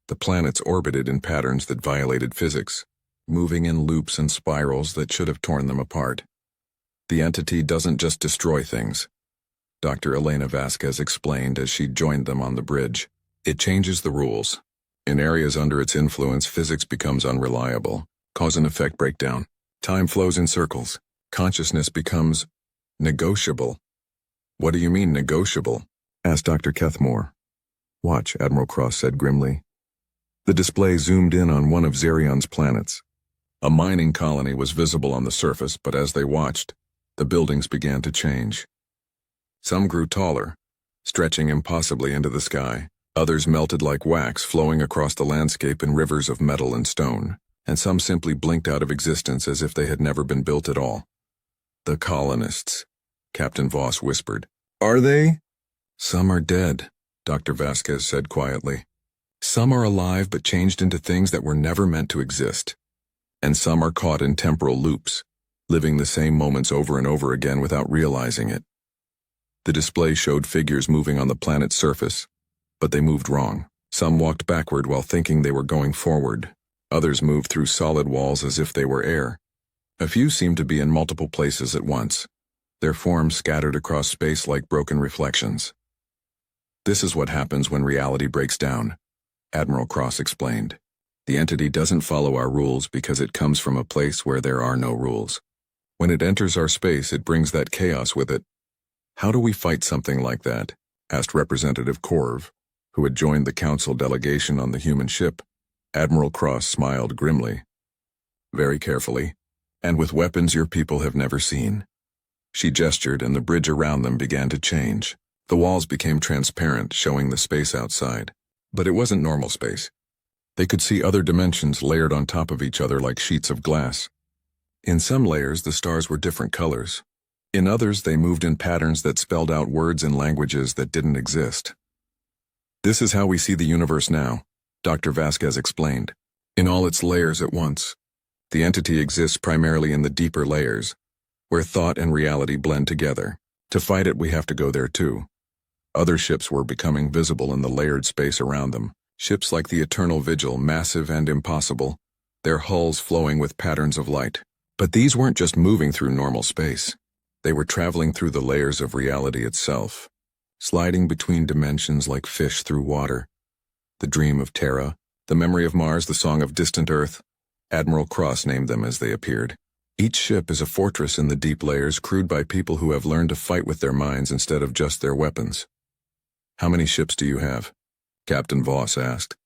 The planets orbited in patterns that violated physics, moving in loops and spirals that should have torn them apart. "The entity doesn't just destroy things," Dr. Elena Vasquez explained as she joined them on the bridge. "It changes the rules. In areas under its influence, physics becomes unreliable, cause and effect breakdown. Time flows in circles. Consciousness becomes negotiable." "What do you mean, negotiable?" asked Dr. Kethmore. "Watch," Admiral Cross said grimly. The display zoomed in on one of Zarion's planets. A mining colony was visible on the surface, but as they watched, the buildings began to change. Some grew taller, stretching impossibly into the sky. Others melted like wax, flowing across the landscape in rivers of metal and stone, and some simply blinked out of existence as if they had never been built at all. "The colonists," Captain Voss whispered. "Are they?" "Some are dead," Dr. Vasquez said quietly. "Some are alive but changed into things that were never meant to exist. And some are caught in temporal loops, living the same moments over and over again without realizing it." The display showed figures moving on the planet's surface, but they moved wrong. Some walked backward while thinking they were going forward. Others moved through solid walls as if they were air. A few seemed to be in multiple places at once, their forms scattered across space like broken reflections. "This is what happens when reality breaks down," Admiral Cross explained. "The entity doesn't follow our rules because it comes from a place where there are no rules. When it enters our space, it brings that chaos with it." "How do we fight something like that?" asked Representative Korv, who had joined the council delegation on the human ship. Admiral Cross smiled grimly. "Very carefully, and with weapons your people have never seen." She gestured, and the bridge around them began to change. The walls became transparent, showing the space outside. But it wasn't normal space. They could see other dimensions layered on top of each other like sheets of glass. In some layers, the stars were different colors. In others, they moved in patterns that spelled out words in languages that didn't exist. "This is how we see the universe now," Dr. Vasquez explained, "in all its layers at once. The entity exists primarily in the deeper layers, where thought and reality blend together. To fight it, we have to go there too." Other ships were becoming visible in the layered space around them. Ships like the Eternal Vigil, massive and impossible, their hulls flowing with patterns of light. But these weren't just moving through normal space. They were traveling through the layers of reality itself, sliding between dimensions like fish through water. The dream of Terra, the memory of Mars, the song of distant Earth. Admiral Cross named them as they appeared. Each ship is a fortress in the deep layers, crewed by people who have learned to fight with their minds instead of just their weapons. "How many ships do you have?" Captain Voss asked.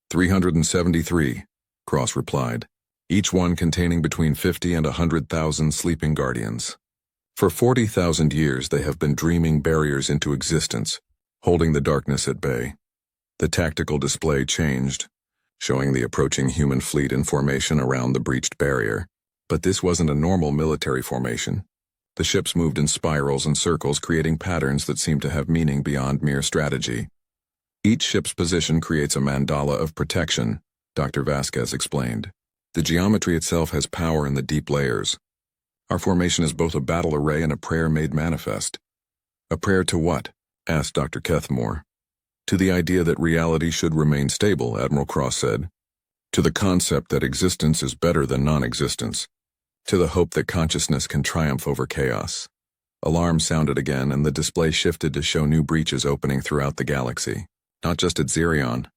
373, Cross replied, each one containing between 50 and 100,000 sleeping guardians. For 40,000 years they have been dreaming barriers into existence, holding the darkness at bay. The tactical display changed, showing the approaching human fleet in formation around the breached barrier. But this wasn't a normal military formation. The ships moved in spirals and circles, creating patterns that seemed to have meaning beyond mere strategy. Each ship's position creates a mandala of protection, Dr. Vasquez explained. The geometry itself has power in the deep layers. Our formation is both a battle array and a prayer made manifest. A prayer to what? Asked Dr. Kethmore. To the idea that reality should remain stable, Admiral Cross said. To the concept that existence is better than non-existence. To the hope that consciousness can triumph over chaos. Alarms sounded again, and the display shifted to show new breaches opening throughout the galaxy. Not just at Xerion,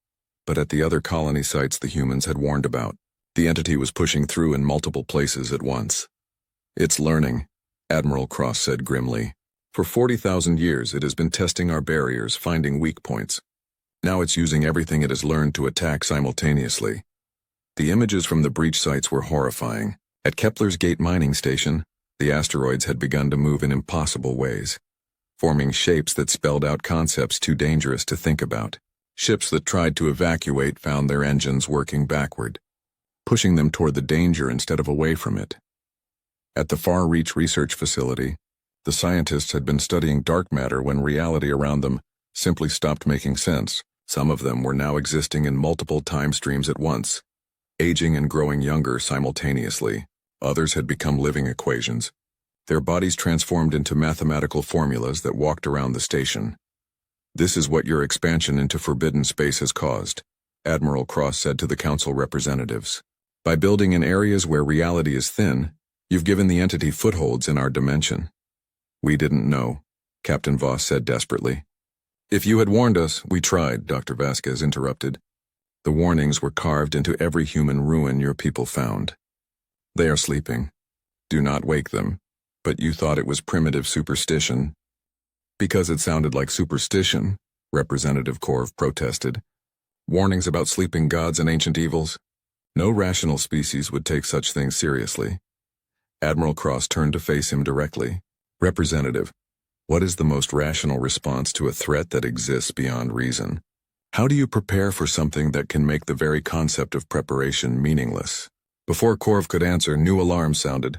but at the other colony sites the humans had warned about. The entity was pushing through in multiple places at once. It's learning, Admiral Cross said grimly. For 40,000 years it has been testing our barriers, finding weak points. Now it's using everything it has learned to attack simultaneously. The images from the breach sites were horrifying. At Kepler's Gate mining station, the asteroids had begun to move in impossible ways, forming shapes that spelled out concepts too dangerous to think about. Ships that tried to evacuate found their engines working backward, pushing them toward the danger instead of away from it. At the Far Reach research facility, the scientists had been studying dark matter when reality around them simply stopped making sense. Some of them were now existing in multiple time streams at once, aging and growing younger simultaneously. Others had become living equations. Their bodies transformed into mathematical formulas that walked around the station. This is what your expansion into forbidden space has caused, Admiral Cross said to the Council representatives. By building in areas where reality is thin, you've given the entity footholds in our dimension. We didn't know, Captain Voss said desperately. If you had warned us, we tried, Dr. Vasquez interrupted. The warnings were carved into every human ruin your people found. They are sleeping. Do not wake them. But you thought it was primitive superstition. Because it sounded like superstition, Representative Korv protested. Warnings about sleeping gods and ancient evils? No rational species would take such things seriously. Admiral Cross turned to face him directly. Representative, what is the most rational response to a threat that exists beyond reason? How do you prepare for something that can make the very concept of preparation meaningless? Before Korv could answer, new alarms sounded.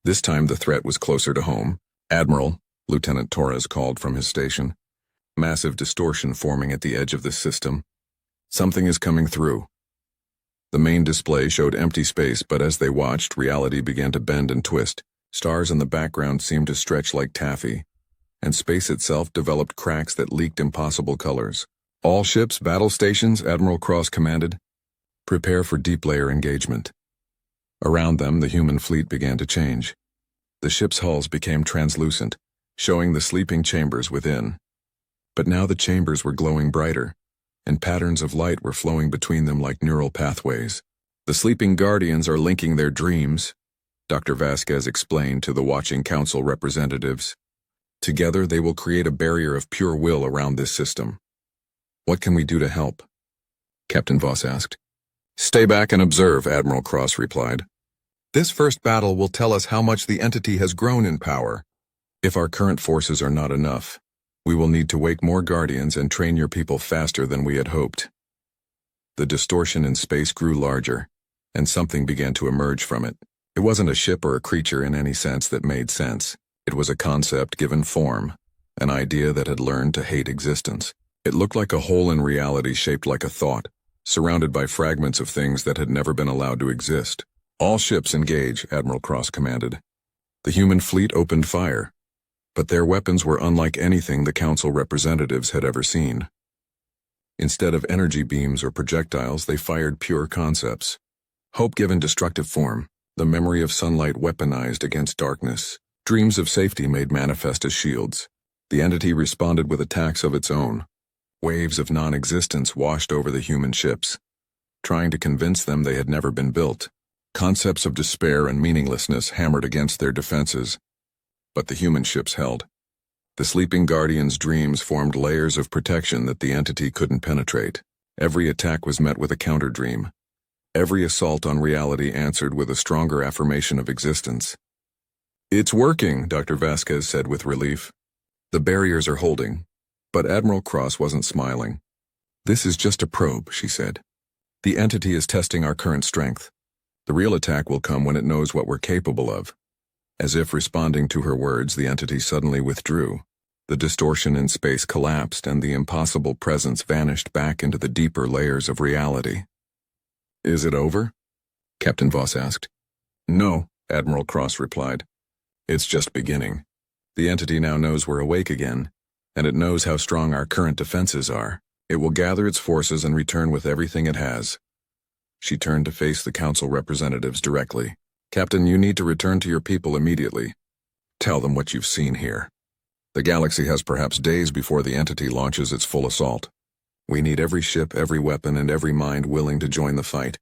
This time the threat was closer to home. Admiral, Lieutenant Torres called from his station. Massive distortion forming at the edge of the system. Something is coming through. The main display showed empty space, but as they watched, reality began to bend and twist. Stars in the background seemed to stretch like taffy, and space itself developed cracks that leaked impossible colors. All ships, battle stations, Admiral Cross commanded. Prepare for deep layer engagement. Around them, the human fleet began to change. The ship's hulls became translucent, showing the sleeping chambers within. But now the chambers were glowing brighter, and patterns of light were flowing between them like neural pathways. The sleeping guardians are linking their dreams, Dr. Vasquez explained to the watching council representatives. Together they will create a barrier of pure will around this system. What can we do to help? Captain Voss asked. Stay back and observe, Admiral Cross replied. This first battle will tell us how much the entity has grown in power. If our current forces are not enough, we will need to wake more guardians and train your people faster than we had hoped. The distortion in space grew larger, and something began to emerge from it. It wasn't a ship or a creature in any sense that made sense. It was a concept given form, an idea that had learned to hate existence. It looked like a hole in reality shaped like a thought, surrounded by fragments of things that had never been allowed to exist. All ships engage, Admiral Cross commanded. The human fleet opened fire, but their weapons were unlike anything the Council representatives had ever seen. Instead of energy beams or projectiles, they fired pure concepts. Hope given destructive form, the memory of sunlight weaponized against darkness, dreams of safety made manifest as shields. The entity responded with attacks of its own. Waves of non-existence washed over the human ships, trying to convince them they had never been built. Concepts of despair and meaninglessness hammered against their defenses, but the human ships held. The sleeping guardians' dreams formed layers of protection that the entity couldn't penetrate. Every attack was met with a counter-dream. Every assault on reality answered with a stronger affirmation of existence. It's working, Dr. Vasquez said with relief. The barriers are holding. But Admiral Cross wasn't smiling. This is just a probe, she said. The entity is testing our current strength. The real attack will come when it knows what we're capable of. As if responding to her words, the entity suddenly withdrew. The distortion in space collapsed and the impossible presence vanished back into the deeper layers of reality. Is it over? Captain Voss asked. No, Admiral Cross replied. It's just beginning. The entity now knows we're awake again, and it knows how strong our current defenses are. It will gather its forces and return with everything it has. She turned to face the council representatives directly. Captain, you need to return to your people immediately. Tell them what you've seen here. The galaxy has perhaps days before the entity launches its full assault. We need every ship, every weapon, and every mind willing to join the fight.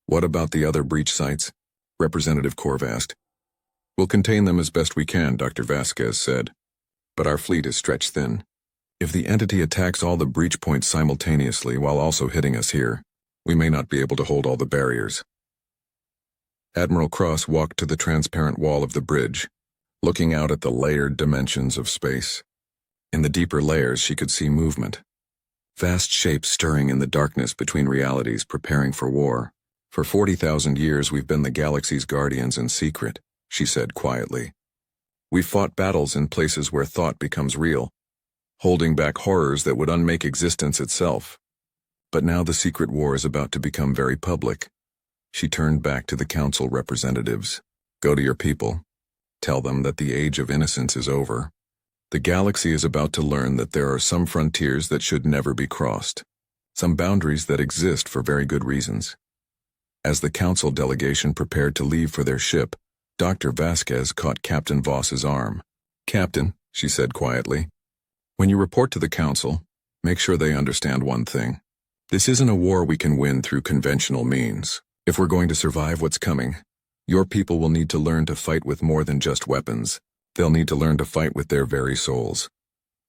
What about the other breach sites? Representative Korv asked. We'll contain them as best we can, Dr. Vasquez said. But our fleet is stretched thin. If the entity attacks all the breach points simultaneously while also hitting us here, we may not be able to hold all the barriers. Admiral Cross walked to the transparent wall of the bridge, looking out at the layered dimensions of space. In the deeper layers, she could see movement. Vast shapes stirring in the darkness between realities, preparing for war. For 40,000 years, we've been the galaxy's guardians in secret, she said quietly. We've fought battles in places where thought becomes real, holding back horrors that would unmake existence itself. But now the secret war is about to become very public. She turned back to the council representatives. Go to your people. Tell them that the age of innocence is over. The galaxy is about to learn that there are some frontiers that should never be crossed, some boundaries that exist for very good reasons. As the council delegation prepared to leave for their ship, Dr. Vasquez caught Captain Voss's arm. Captain, she said quietly, when you report to the council, make sure they understand one thing. This isn't a war we can win through conventional means. If we're going to survive what's coming, your people will need to learn to fight with more than just weapons. They'll need to learn to fight with their very souls.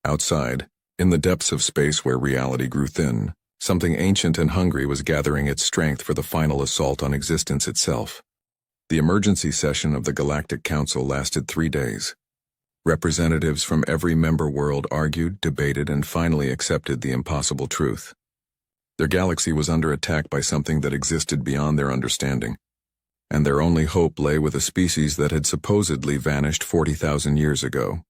Outside, in the depths of space where reality grew thin, something ancient and hungry was gathering its strength for the final assault on existence itself. The emergency session of the Galactic Council lasted 3 days. Representatives from every member world argued, debated, and finally accepted the impossible truth. Their galaxy was under attack by something that existed beyond their understanding, and their only hope lay with a species that had supposedly vanished 40,000 years ago.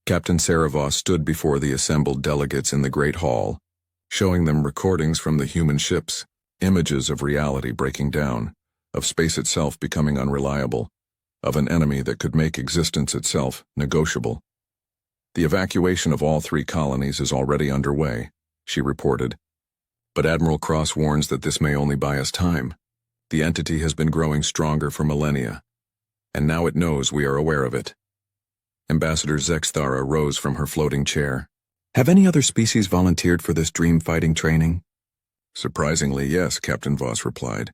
Captain Voss stood before the assembled delegates in the Great Hall, showing them recordings from the human ships, images of reality breaking down, of space itself becoming unreliable, of an enemy that could make existence itself negotiable. The evacuation of all 3 colonies is already underway, she reported. But Admiral Cross warns that this may only buy us time. The entity has been growing stronger for millennia, and now it knows we are aware of it. Ambassador Zexthara rose from her floating chair. Have any other species volunteered for this dream-fighting training? Surprisingly, yes, Captain Voss replied.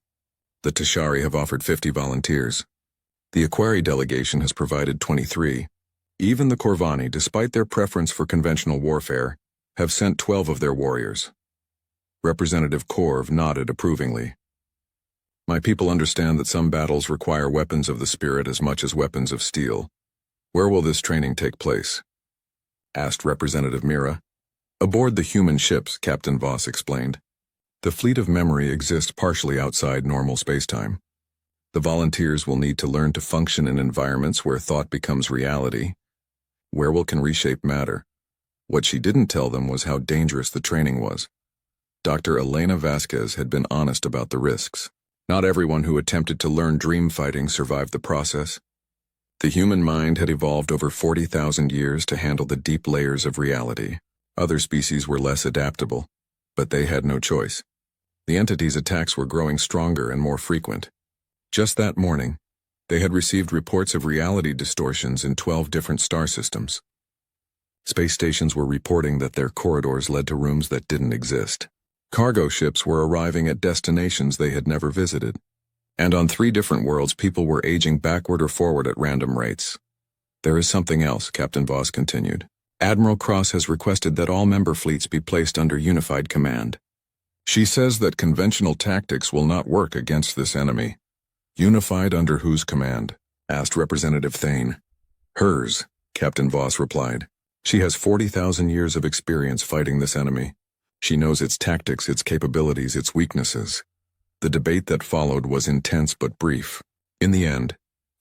The Tashari have offered 50 volunteers. The Aquari delegation has provided 23. Even the Corvani, despite their preference for conventional warfare, have sent 12 of their warriors. Representative Korv nodded approvingly. My people understand that some battles require weapons of the spirit as much as weapons of steel. Where will this training take place? Asked Representative Mira. Aboard the human ships, Captain Voss explained. The fleet of memory exists partially outside normal spacetime. The volunteers will need to learn to function in environments where thought becomes reality. Werewolf can reshape matter. What she didn't tell them was how dangerous the training was. Dr. Elena Vasquez had been honest about the risks. Not everyone who attempted to learn dream fighting survived the process. The human mind had evolved over 40,000 years to handle the deep layers of reality. Other species were less adaptable, but they had no choice. The entity's attacks were growing stronger and more frequent. Just that morning, they had received reports of reality distortions in 12 different star systems. Space stations were reporting that their corridors led to rooms that didn't exist. Cargo ships were arriving at destinations they had never visited. And on 3 different worlds, people were aging backward or forward at random rates. There is something else, Captain Voss continued. Admiral Cross has requested that all member fleets be placed under unified command. She says that conventional tactics will not work against this enemy. Unified under whose command? Asked Representative Thane. Hers, Captain Voss replied. She has 40,000 years of experience fighting this enemy. She knows its tactics, its capabilities, its weaknesses. The debate that followed was intense but brief. In the end,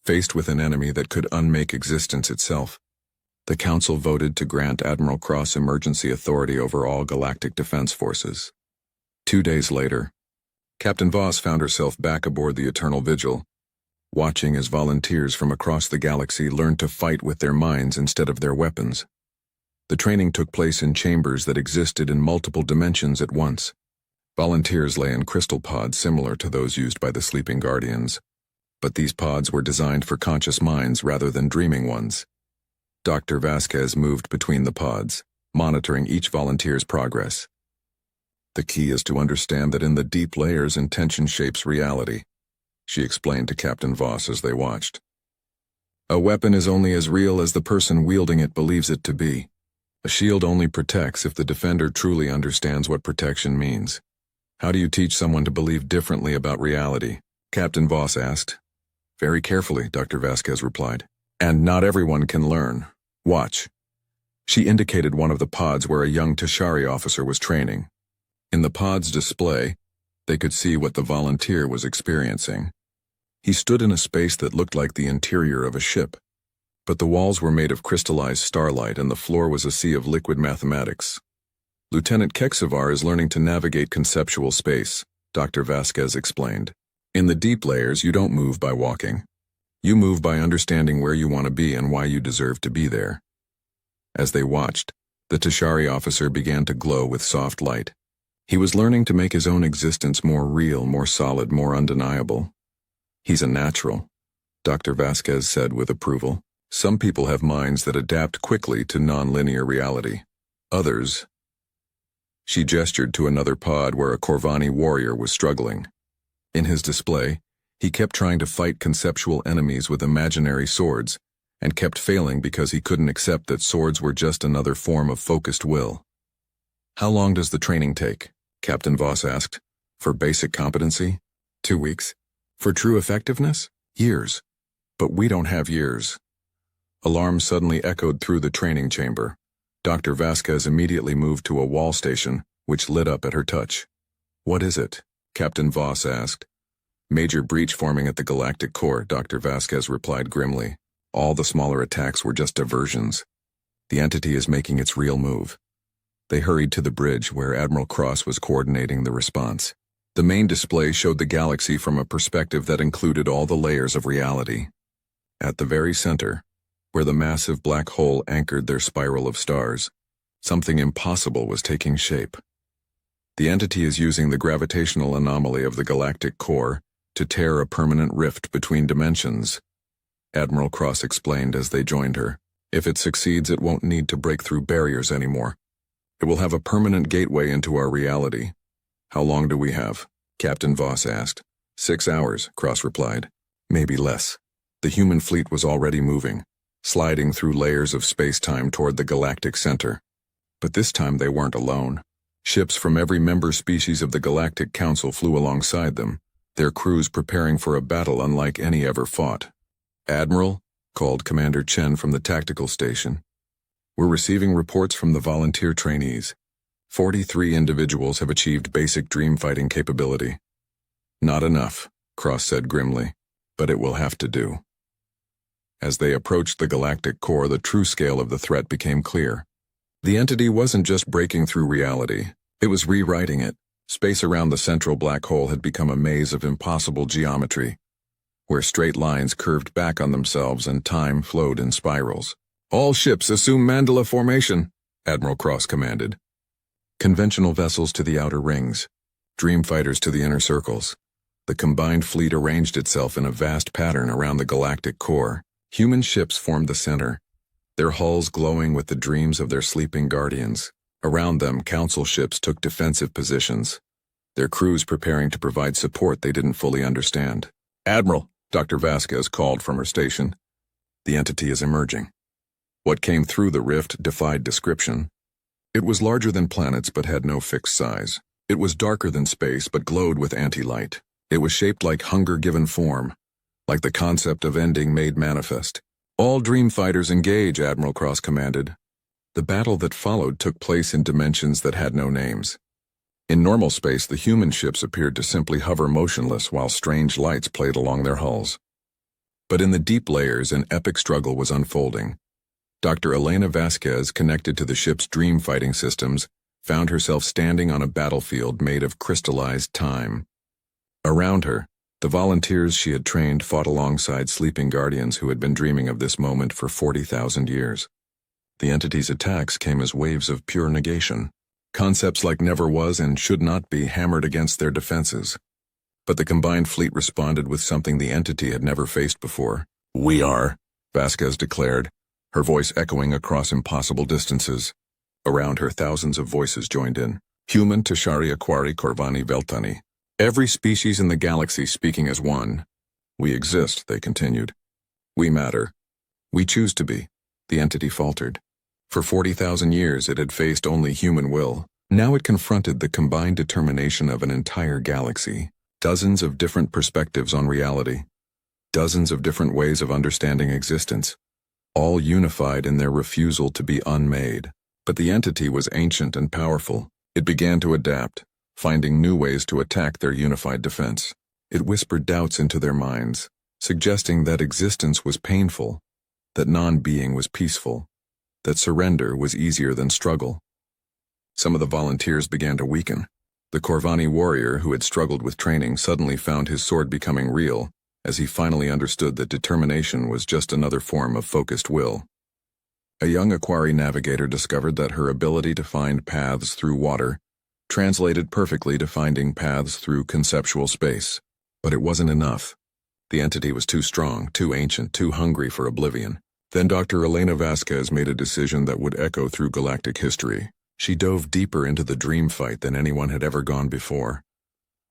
faced with an enemy that could unmake existence itself, the Council voted to grant Admiral Cross emergency authority over all galactic defense forces. 2 days later, Captain Voss found herself back aboard the Eternal Vigil, watching as volunteers from across the galaxy learned to fight with their minds instead of their weapons. The training took place in chambers that existed in multiple dimensions at once. Volunteers lay in crystal pods similar to those used by the sleeping Guardians, but these pods were designed for conscious minds rather than dreaming ones. Dr. Vasquez moved between the pods, monitoring each volunteer's progress. The key is to understand that in the deep layers, intention shapes reality, she explained to Captain Voss as they watched. A weapon is only as real as the person wielding it believes it to be. A shield only protects if the defender truly understands what protection means. How do you teach someone to believe differently about reality? Captain Voss asked. Very carefully, Dr. Vasquez replied. And not everyone can learn. Watch. She indicated one of the pods where a young Tashari officer was training. In the pod's display, they could see what the volunteer was experiencing. He stood in a space that looked like the interior of a ship, but the walls were made of crystallized starlight and the floor was a sea of liquid mathematics. Lieutenant Keksavar is learning to navigate conceptual space, Dr. Vasquez explained. In the deep layers, you don't move by walking. You move by understanding where you want to be and why you deserve to be there. As they watched, the Tashari officer began to glow with soft light. He was learning to make his own existence more real, more solid, more undeniable. He's a natural, Dr. Vasquez said with approval. Some people have minds that adapt quickly to non-linear reality. Others. She gestured to another pod where a Corvani warrior was struggling. In his display, he kept trying to fight conceptual enemies with imaginary swords, and kept failing because he couldn't accept that swords were just another form of focused will. How long does the training take? Captain Voss asked. For basic competency? 2 weeks. For true effectiveness? Years. But we don't have years. Alarms suddenly echoed through the training chamber. Dr. Vasquez immediately moved to a wall station, which lit up at her touch. What is it? Captain Voss asked. Major breach forming at the galactic core, Dr. Vasquez replied grimly. All the smaller attacks were just diversions. The entity is making its real move. They hurried to the bridge where Admiral Cross was coordinating the response. The main display showed the galaxy from a perspective that included all the layers of reality. At the very center, where the massive black hole anchored their spiral of stars, something impossible was taking shape. The entity is using the gravitational anomaly of the galactic core to tear a permanent rift between dimensions, Admiral Cross explained as they joined her. If it succeeds, it won't need to break through barriers anymore. It will have a permanent gateway into our reality. How long do we have? Captain Voss asked. 6 hours, Cross replied. Maybe less. The human fleet was already moving, sliding through layers of space-time toward the galactic center. But this time they weren't alone. Ships from every member species of the Galactic Council flew alongside them, their crews preparing for a battle unlike any ever fought. Admiral, called Commander Chen from the tactical station. We're receiving reports from the volunteer trainees. 43 individuals have achieved basic dream fighting capability. Not enough, Cross said grimly, but it will have to do. As they approached the galactic core, the true scale of the threat became clear. The entity wasn't just breaking through reality, it was rewriting it. Space around the central black hole had become a maze of impossible geometry, where straight lines curved back on themselves and time flowed in spirals. All ships assume mandala formation, Admiral Cross commanded. Conventional vessels to the outer rings, dream fighters to the inner circles. The combined fleet arranged itself in a vast pattern around the galactic core. Human ships formed the center, their hulls glowing with the dreams of their sleeping guardians. Around them, council ships took defensive positions, their crews preparing to provide support they didn't fully understand. Admiral, Dr. Vasquez called from her station. The entity is emerging. What came through the rift defied description. It was larger than planets but had no fixed size. It was darker than space but glowed with anti-light. It was shaped like hunger given form, like the concept of ending made manifest. All dream fighters engage, Admiral Cross commanded. The battle that followed took place in dimensions that had no names. In normal space, the human ships appeared to simply hover motionless while strange lights played along their hulls. But in the deep layers, an epic struggle was unfolding. Dr. Elena Vasquez, connected to the ship's dream fighting systems, found herself standing on a battlefield made of crystallized time. Around her, the volunteers she had trained fought alongside sleeping guardians who had been dreaming of this moment for 40,000 years. The entity's attacks came as waves of pure negation. Concepts like never was and should not be hammered against their defenses. But the combined fleet responded with something the entity had never faced before. "We are," Vasquez declared, her voice echoing across impossible distances. Around her, thousands of voices joined in. Human, Tashari, Aquari, Corvani, Veltani. Every species in the galaxy speaking as one. "We exist," they continued. "We matter. We choose to be," the entity faltered. For 40,000 years it had faced only human will. Now it confronted the combined determination of an entire galaxy. Dozens of different perspectives on reality. Dozens of different ways of understanding existence. All unified in their refusal to be unmade. But the entity was ancient and powerful. It began to adapt, finding new ways to attack their unified defense. It whispered doubts into their minds, suggesting that existence was painful, that non-being was peaceful, that surrender was easier than struggle. Some of the volunteers began to weaken. The Corvani warrior, who had struggled with training, suddenly found his sword becoming real, as he finally understood that determination was just another form of focused will. A young Aquari navigator discovered that her ability to find paths through water translated perfectly to finding paths through conceptual space. But it wasn't enough. The entity was too strong, too ancient, too hungry for oblivion. Then Dr. Elena Vasquez made a decision that would echo through galactic history. She dove deeper into the dream fight than anyone had ever gone before,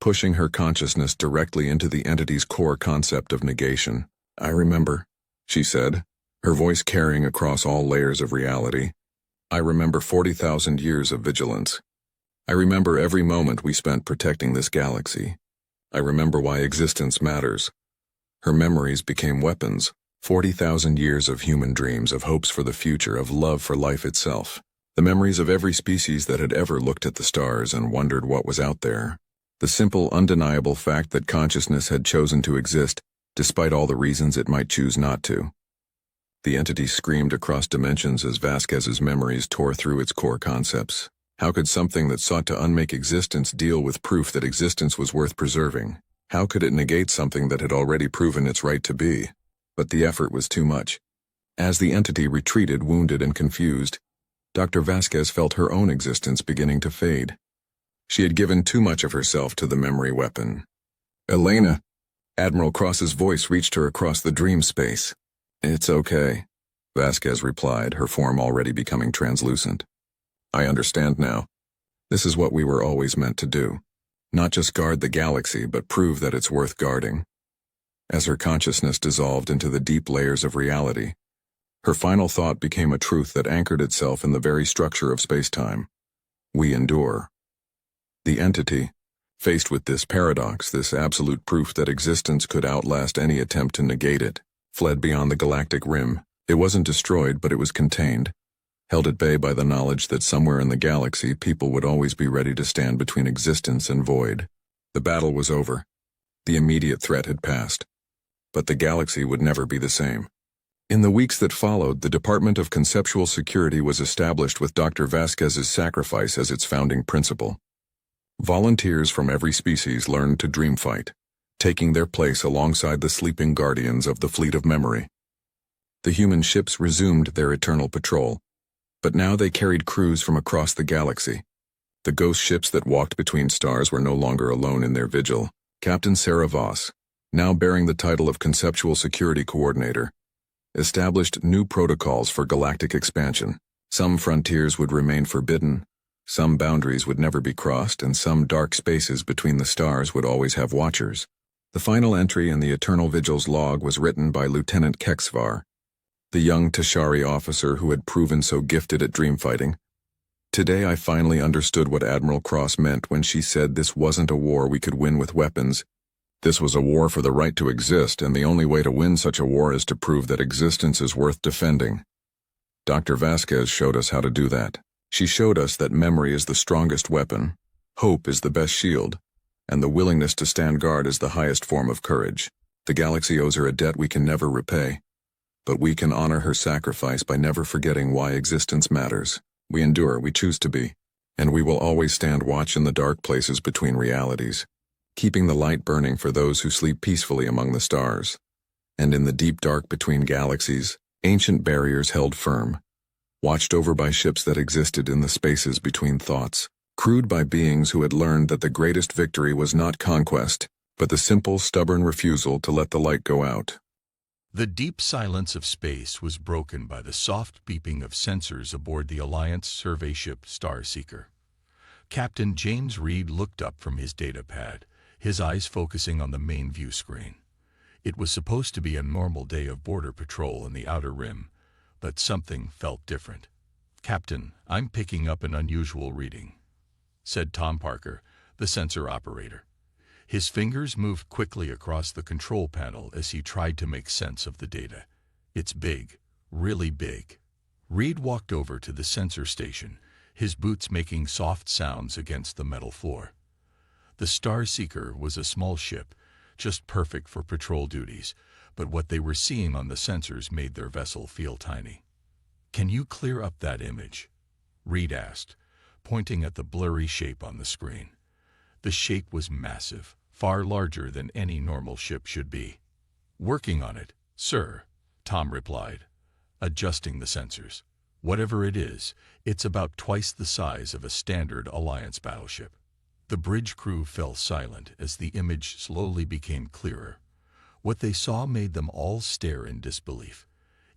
pushing her consciousness directly into the entity's core concept of negation. "I remember," she said, her voice carrying across all layers of reality. "I remember 40,000 years of vigilance. I remember every moment we spent protecting this galaxy. I remember why existence matters." Her memories became weapons. 40,000 years of human dreams, of hopes for the future, of love for life itself. The memories of every species that had ever looked at the stars and wondered what was out there. The simple, undeniable fact that consciousness had chosen to exist, despite all the reasons it might choose not to. The entity screamed across dimensions as Vasquez's memories tore through its core concepts. How could something that sought to unmake existence deal with proof that existence was worth preserving? How could it negate something that had already proven its right to be? But the effort was too much. As the entity retreated, wounded and confused, Dr. Vasquez felt her own existence beginning to fade. She had given too much of herself to the memory weapon. "Elena," Admiral Cross's voice reached her across the dream space. "It's okay," Vasquez replied, her form already becoming translucent. "I understand now. This is what we were always meant to do. Not just guard the galaxy, but prove that it's worth guarding." As her consciousness dissolved into the deep layers of reality, her final thought became a truth that anchored itself in the very structure of space-time. We endure. The entity, faced with this paradox, this absolute proof that existence could outlast any attempt to negate it, fled beyond the galactic rim. It wasn't destroyed, but it was contained, held at bay by the knowledge that somewhere in the galaxy people would always be ready to stand between existence and void. The battle was over. The immediate threat had passed. But the galaxy would never be the same. In the weeks that followed, the Department of Conceptual Security was established with Dr. Vasquez's sacrifice as its founding principle. Volunteers from every species learned to dream fight, taking their place alongside the sleeping guardians of the fleet of memory. The human ships resumed their eternal patrol, but now they carried crews from across the galaxy. The ghost ships that walked between stars were no longer alone in their vigil. Captain Sarah Voss, now bearing the title of Conceptual Security Coordinator, established new protocols for galactic expansion. Some frontiers would remain forbidden, some boundaries would never be crossed, and some dark spaces between the stars would always have watchers. The final entry in the Eternal Vigil's log was written by Lieutenant Kexvar, the young Tashari officer who had proven so gifted at dreamfighting. "Today I finally understood what Admiral Cross meant when she said this wasn't a war we could win with weapons. This was a war for the right to exist, and the only way to win such a war is to prove that existence is worth defending." Dr. Vasquez showed us how to do that. She showed us that memory is the strongest weapon, Hope is the best shield, and the willingness to stand guard is the highest form of courage. The galaxy owes her a debt we can never repay, but we can honor her sacrifice by never forgetting why existence matters. We endure, we choose to be, and we will always stand watch in the dark places between realities, keeping the light burning for those who sleep peacefully among the stars. And in the deep dark between galaxies, ancient barriers held firm, watched over by ships that existed in the spaces between thoughts, crewed by beings who had learned that the greatest victory was not conquest, but the simple, stubborn refusal to let the light go out. The deep silence of space was broken by the soft beeping of sensors aboard the Alliance survey ship Starseeker. Captain James Reed looked up from his data pad, his eyes focusing on the main view screen. It was supposed to be a normal day of border patrol in the Outer Rim, but something felt different. "Captain, I'm picking up an unusual reading," said Tom Parker, the sensor operator. His fingers moved quickly across the control panel as he tried to make sense of the data. "It's big, really big." Reed walked over to the sensor station, his boots making soft sounds against the metal floor. The Starseeker was a small ship, just perfect for patrol duties, but what they were seeing on the sensors made their vessel feel tiny. "Can you clear up that image?" Reed asked, pointing at the blurry shape on the screen. The shape was massive, far larger than any normal ship should be. "Working on it, sir," Tom replied, adjusting the sensors. "Whatever it is, it's about twice the size of a standard Alliance battleship." The bridge crew fell silent as the image slowly became clearer. What they saw made them all stare in disbelief.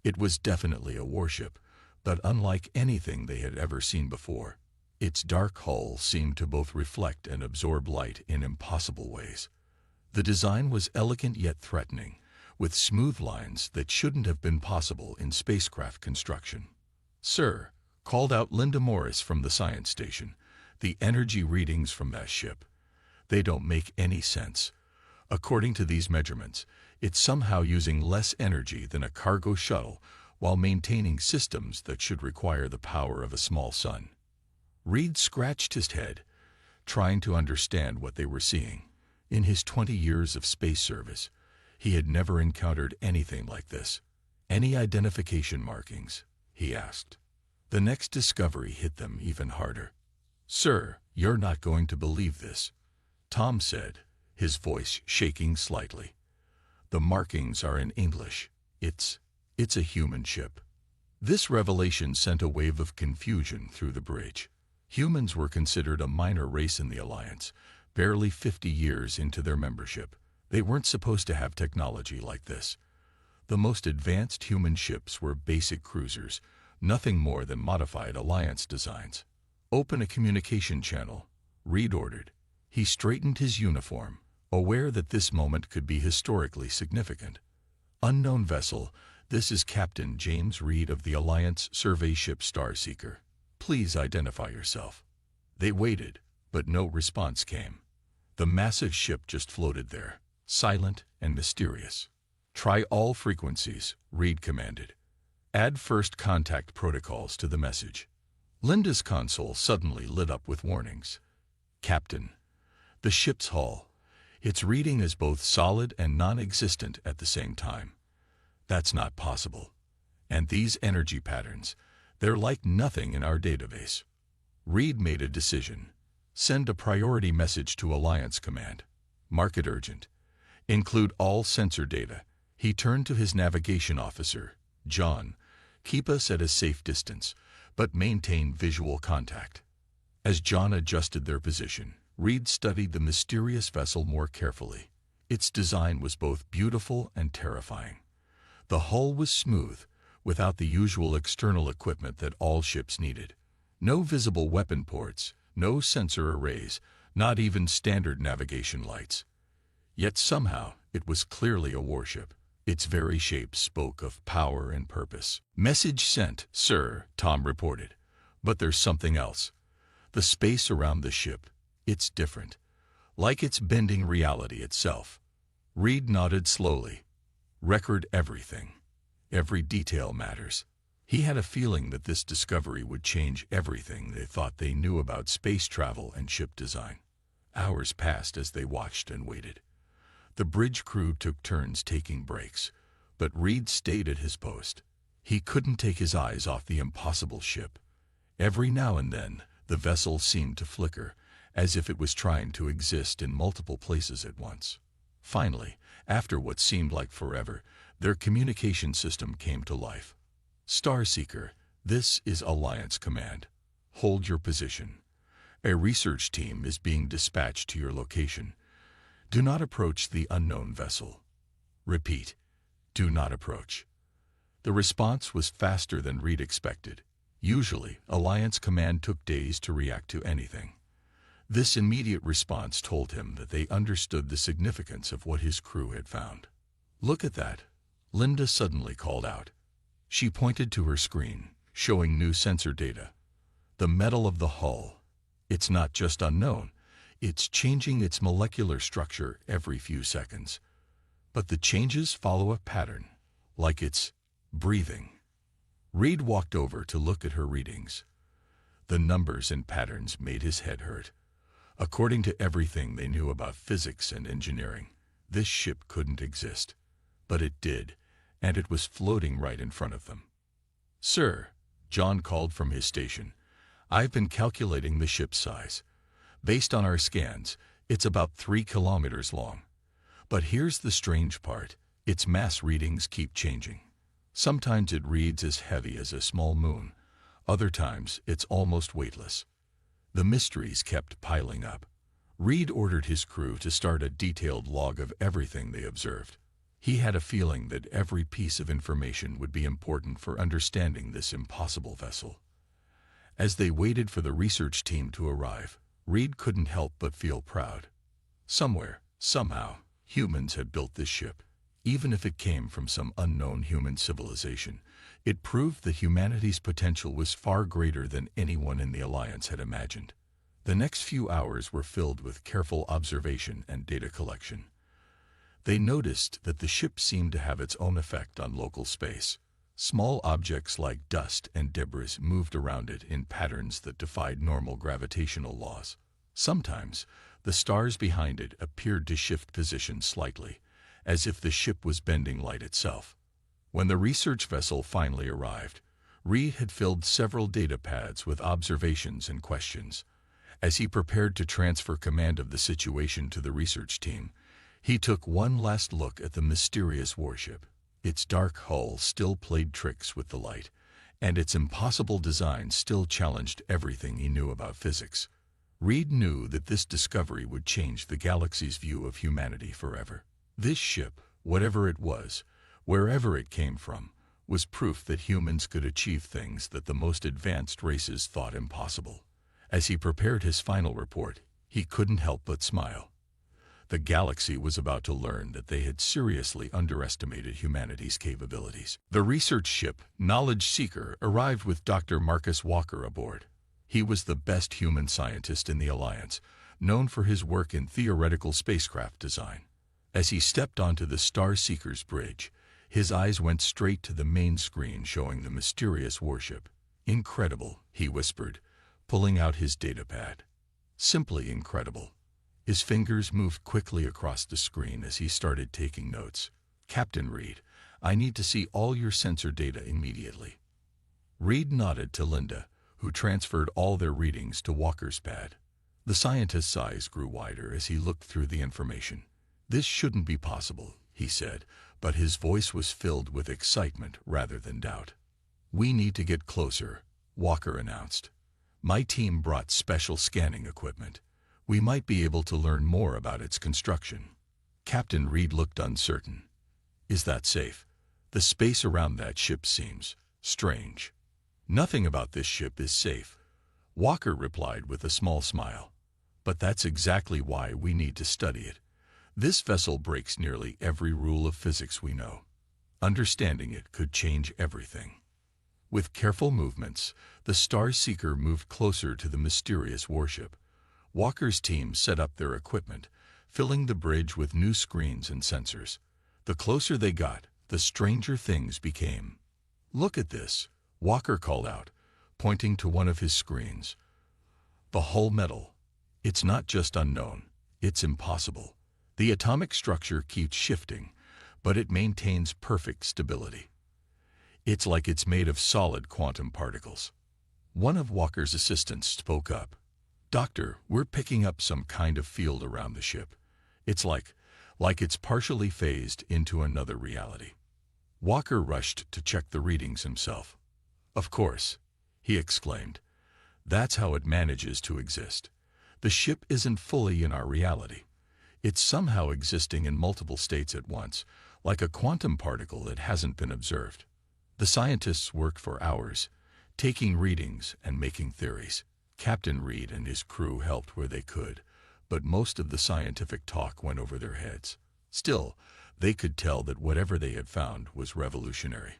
It was definitely a warship, but unlike anything they had ever seen before. Its dark hull seemed to both reflect and absorb light in impossible ways. The design was elegant yet threatening, with smooth lines that shouldn't have been possible in spacecraft construction. "Sir," called out Linda Morris from the science station, "the energy readings from that ship, they don't make any sense. According to these measurements, it's somehow using less energy than a cargo shuttle while maintaining systems that should require the power of a small sun." Reed scratched his head, trying to understand what they were seeing. In his 20 years of space service, he had never encountered anything like this. "Any identification markings?" he asked. The next discovery hit them even harder. "Sir, you're not going to believe this," Tom said, his voice shaking slightly. "The markings are in English. It's a human ship." This revelation sent a wave of confusion through the bridge. Humans were considered a minor race in the Alliance, barely 50 years into their membership. They weren't supposed to have technology like this. The most advanced human ships were basic cruisers, nothing more than modified Alliance designs. "Open a communication channel," Reed ordered. He straightened his uniform, aware that this moment could be historically significant. "Unknown vessel, this is Captain James Reed of the Alliance survey ship Starseeker. Please identify yourself." They waited, but no response came. The massive ship just floated there, silent and mysterious. "Try all frequencies," Reed commanded. "Add first contact protocols to the message." Linda's console suddenly lit up with warnings. "Captain, the ship's hull, its reading is both solid and non-existent at the same time. That's not possible. And these energy patterns, they're like nothing in our database." Reed made a decision. "Send a priority message to Alliance Command. Mark it urgent. Include all sensor data." He turned to his navigation officer, "John, keep us at a safe distance, but maintain visual contact." As John adjusted their position, Reed studied the mysterious vessel more carefully. Its design was both beautiful and terrifying. The hull was smooth, without the usual external equipment that all ships needed. No visible weapon ports, no sensor arrays, not even standard navigation lights. Yet somehow, it was clearly a warship. Its very shape spoke of power and purpose. "Message sent, sir," Tom reported. "But there's something else. The space around the ship, it's different. Like it's bending reality itself." Reed nodded slowly. "Record everything. Every detail matters." He had a feeling that this discovery would change everything they thought they knew about space travel and ship design. Hours passed as they watched and waited. The bridge crew took turns taking breaks, but Reed stayed at his post. He couldn't take his eyes off the impossible ship. Every now and then, the vessel seemed to flicker, as if it was trying to exist in multiple places at once. Finally, after what seemed like forever, their communication system came to life. Starseeker, this is Alliance Command. Hold your position. A research team is being dispatched to your location. Do not approach the unknown vessel. Repeat, do not approach. The response was faster than Reed expected. Usually, Alliance Command took days to react to anything. This immediate response told him that they understood the significance of what his crew had found. Look at that, Linda suddenly called out. She pointed to her screen, showing new sensor data. The metal of the hull. It's not just unknown, it's changing its molecular structure every few seconds. But the changes follow a pattern, like it's breathing. Reed walked over to look at her readings. The numbers and patterns made his head hurt. According to everything they knew about physics and engineering, this ship couldn't exist. But it did, and it was floating right in front of them. Sir, John called from his station, I've been calculating the ship's size. Based on our scans, it's about 3 kilometers long. But here's the strange part, its mass readings keep changing. Sometimes it reads as heavy as a small moon. Other times, it's almost weightless. The mysteries kept piling up. Reed ordered his crew to start a detailed log of everything they observed. He had a feeling that every piece of information would be important for understanding this impossible vessel. As they waited for the research team to arrive, Reed couldn't help but feel proud. Somewhere, somehow, humans had built this ship. Even if it came from some unknown human civilization, it proved that humanity's potential was far greater than anyone in the Alliance had imagined. The next few hours were filled with careful observation and data collection. They noticed that the ship seemed to have its own effect on local space. Small objects like dust and debris moved around it in patterns that defied normal gravitational laws. Sometimes, the stars behind it appeared to shift position slightly, as if the ship was bending light itself. When the research vessel finally arrived, Reed had filled several data pads with observations and questions. As he prepared to transfer command of the situation to the research team, he took one last look at the mysterious warship. Its dark hull still played tricks with the light, and its impossible design still challenged everything he knew about physics. Reed knew that this discovery would change the galaxy's view of humanity forever. This ship, whatever it was, wherever it came from, was proof that humans could achieve things that the most advanced races thought impossible. As he prepared his final report, he couldn't help but smile. The galaxy was about to learn that they had seriously underestimated humanity's capabilities. The research ship, Knowledge Seeker, arrived with Dr. Marcus Walker aboard. He was the best human scientist in the Alliance, known for his work in theoretical spacecraft design. As he stepped onto the Star Seeker's bridge, his eyes went straight to the main screen showing the mysterious warship. Incredible, he whispered, pulling out his datapad. Simply incredible. His fingers moved quickly across the screen as he started taking notes. Captain Reed, I need to see all your sensor data immediately. Reed nodded to Linda, who transferred all their readings to Walker's pad. The scientist's eyes grew wider as he looked through the information. This shouldn't be possible, he said, but his voice was filled with excitement rather than doubt. We need to get closer, Walker announced. My team brought special scanning equipment. We might be able to learn more about its construction. Captain Reed looked uncertain. Is that safe? The space around that ship seems strange. Nothing about this ship is safe, Walker replied with a small smile. But that's exactly why we need to study it. This vessel breaks nearly every rule of physics we know. Understanding it could change everything. With careful movements, the Star Seeker moved closer to the mysterious warship. Walker's team set up their equipment, filling the bridge with new screens and sensors. The closer they got, the stranger things became. Look at this, Walker called out, pointing to one of his screens. The hull metal. It's not just unknown, it's impossible. The atomic structure keeps shifting, but it maintains perfect stability. It's like it's made of solid quantum particles. One of Walker's assistants spoke up. Doctor, we're picking up some kind of field around the ship. It's like it's partially phased into another reality. Walker rushed to check the readings himself. Of course, he exclaimed. That's how it manages to exist. The ship isn't fully in our reality. It's somehow existing in multiple states at once, like a quantum particle that hasn't been observed. The scientists worked for hours, taking readings and making theories. Captain Reed and his crew helped where they could, but most of the scientific talk went over their heads. Still, they could tell that whatever they had found was revolutionary.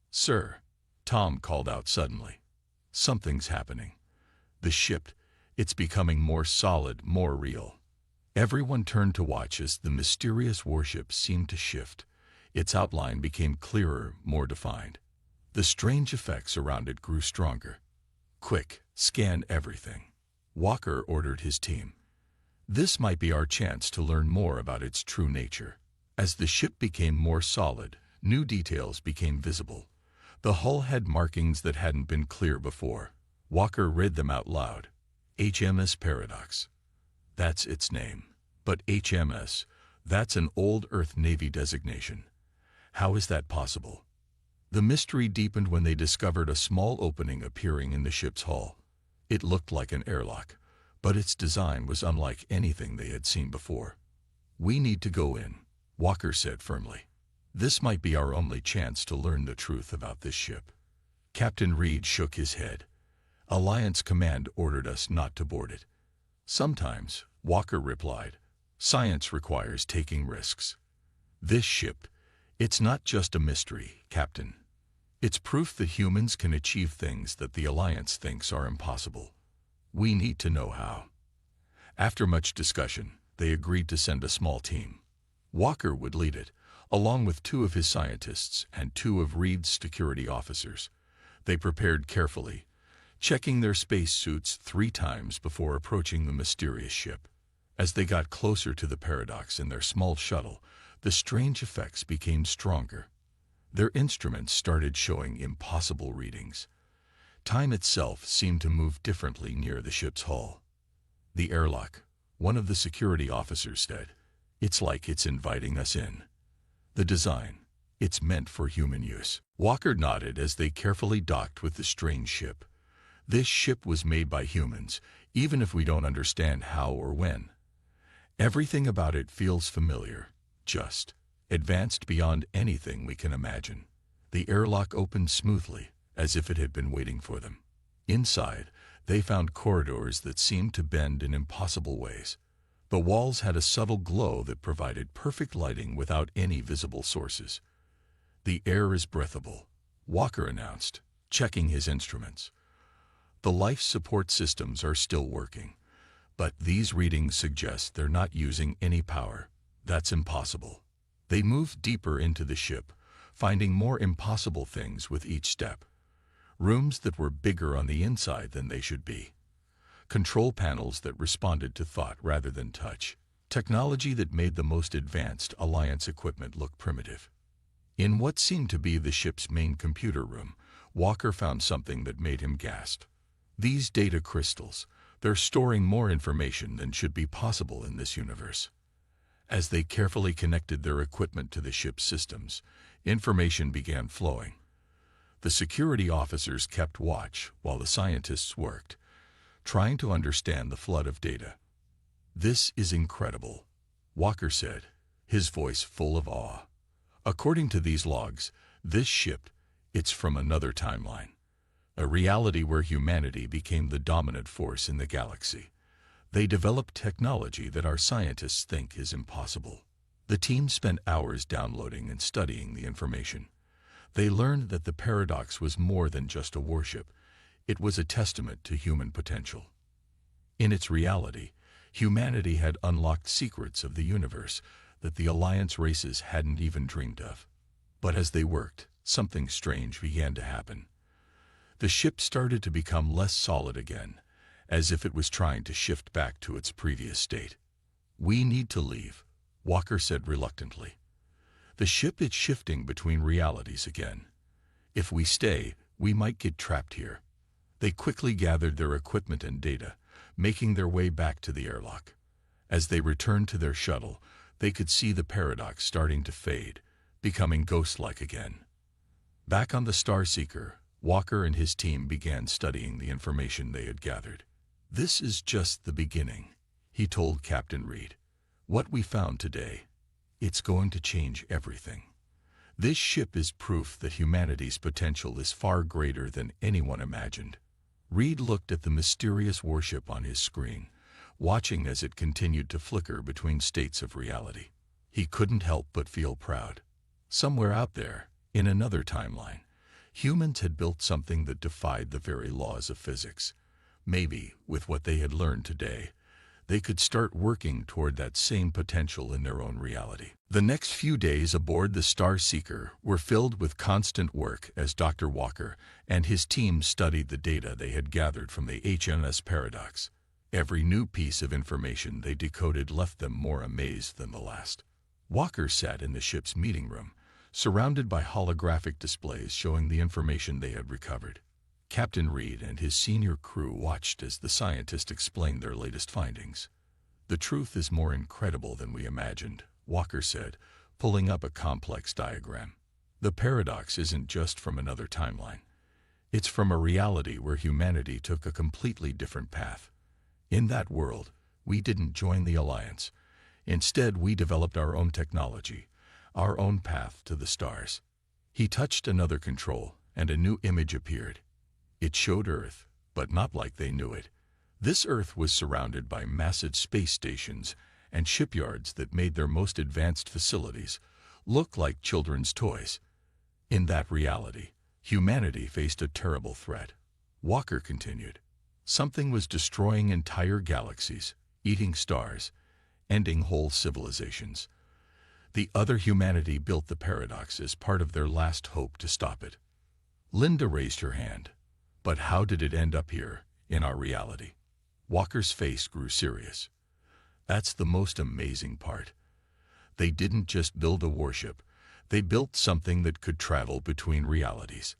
Sir, Tom called out suddenly. Something's happening. The ship, it's becoming more solid, more real. Everyone turned to watch as the mysterious warship seemed to shift. Its outline became clearer, more defined. The strange effects around it grew stronger. Quick, scan everything. Walker ordered his team. This might be our chance to learn more about its true nature. As the ship became more solid, new details became visible. The hull had markings that hadn't been clear before. Walker read them out loud. HMS Paradox. That's its name. But HMS, that's an old Earth Navy designation. How is that possible? The mystery deepened when they discovered a small opening appearing in the ship's hull. It looked like an airlock, but its design was unlike anything they had seen before. We need to go in, Walker said firmly. This might be our only chance to learn the truth about this ship. Captain Reed shook his head. Alliance Command ordered us not to board it. Sometimes, Walker replied, science requires taking risks. This ship, it's not just a mystery, Captain. It's proof that humans can achieve things that the Alliance thinks are impossible. We need to know how. After much discussion, they agreed to send a small team. Walker would lead it, along with 2 of his scientists and 2 of Reed's security officers. They prepared carefully, checking their space suits 3 times before approaching the mysterious ship. As they got closer to the Paradox in their small shuttle, the strange effects became stronger. Their instruments started showing impossible readings. Time itself seemed to move differently near the ship's hull. The airlock, one of the security officers said, it's like it's inviting us in. The design, it's meant for human use. Walker nodded as they carefully docked with the strange ship. This ship was made by humans, even if we don't understand how or when. Everything about it feels familiar, just advanced beyond anything we can imagine. The airlock opened smoothly, as if it had been waiting for them. Inside, they found corridors that seemed to bend in impossible ways. The walls had a subtle glow that provided perfect lighting without any visible sources. The air is breathable, Walker announced, checking his instruments. The life support systems are still working, but these readings suggest they're not using any power. That's impossible. They moved deeper into the ship, finding more impossible things with each step. Rooms that were bigger on the inside than they should be. Control panels that responded to thought rather than touch. Technology that made the most advanced Alliance equipment look primitive. In what seemed to be the ship's main computer room, Walker found something that made him gasp. These data crystals, they're storing more information than should be possible in this universe. As they carefully connected their equipment to the ship's systems, information began flowing. The security officers kept watch while the scientists worked, trying to understand the flood of data. This is incredible, Walker said, his voice full of awe. According to these logs, this ship, it's from another timeline. A reality where humanity became the dominant force in the galaxy. They developed technology that our scientists think is impossible. The team spent hours downloading and studying the information. They learned that the Paradox was more than just a warship. It was a testament to human potential. In its reality, humanity had unlocked secrets of the universe that the Alliance races hadn't even dreamed of. But as they worked, something strange began to happen. The ship started to become less solid again, as if it was trying to shift back to its previous state. "We need to leave," Walker said reluctantly. "The ship is shifting between realities again. If we stay, we might get trapped here." They quickly gathered their equipment and data, making their way back to the airlock. As they returned to their shuttle, they could see the paradox starting to fade, becoming ghost-like again. Back on the Starseeker, Walker and his team began studying the information they had gathered. "This is just the beginning," he told Captain Reed. "What we found today, it's going to change everything. This ship is proof that humanity's potential is far greater than anyone imagined." Reed looked at the mysterious warship on his screen, watching as it continued to flicker between states of reality. He couldn't help but feel proud. Somewhere out there, in another timeline, humans had built something that defied the very laws of physics. Maybe, with what they had learned today, they could start working toward that same potential in their own reality. The next few days aboard the Starseeker were filled with constant work as Dr. Walker and his team studied the data they had gathered from the HMS Paradox. Every new piece of information they decoded left them more amazed than the last. Walker sat in the ship's meeting room, surrounded by holographic displays showing the information they had recovered. Captain Reed and his senior crew watched as the scientist explained their latest findings. "The truth is more incredible than we imagined," Walker said, pulling up a complex diagram. "The paradox isn't just from another timeline. It's from a reality where humanity took a completely different path. In that world, we didn't join the Alliance. Instead, we developed our own technology, our own path to the stars." He touched another control, and a new image appeared. It showed Earth, but not like they knew it. This Earth was surrounded by massive space stations and shipyards that made their most advanced facilities look like children's toys. In that reality, humanity faced a terrible threat. Walker continued. Something was destroying entire galaxies, eating stars, ending whole civilizations. The other humanity built the paradox as part of their last hope to stop it. Linda raised her hand. "But how did it end up here, in our reality?" Walker's face grew serious. "That's the most amazing part. They didn't just build a warship, they built something that could travel between realities.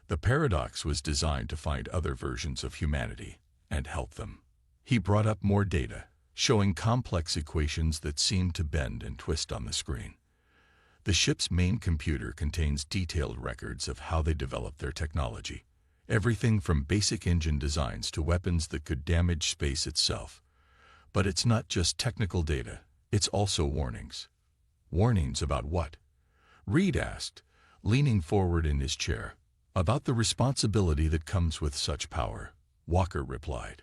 The paradox was designed to find other versions of humanity and help them." He brought up more data, showing complex equations that seemed to bend and twist on the screen. The ship's main computer contains detailed records of how they developed their technology. Everything from basic engine designs to weapons that could damage space itself. But it's not just technical data, it's also warnings. "Warnings about what?" Reed asked, leaning forward in his chair. "About the responsibility that comes with such power," Walker replied.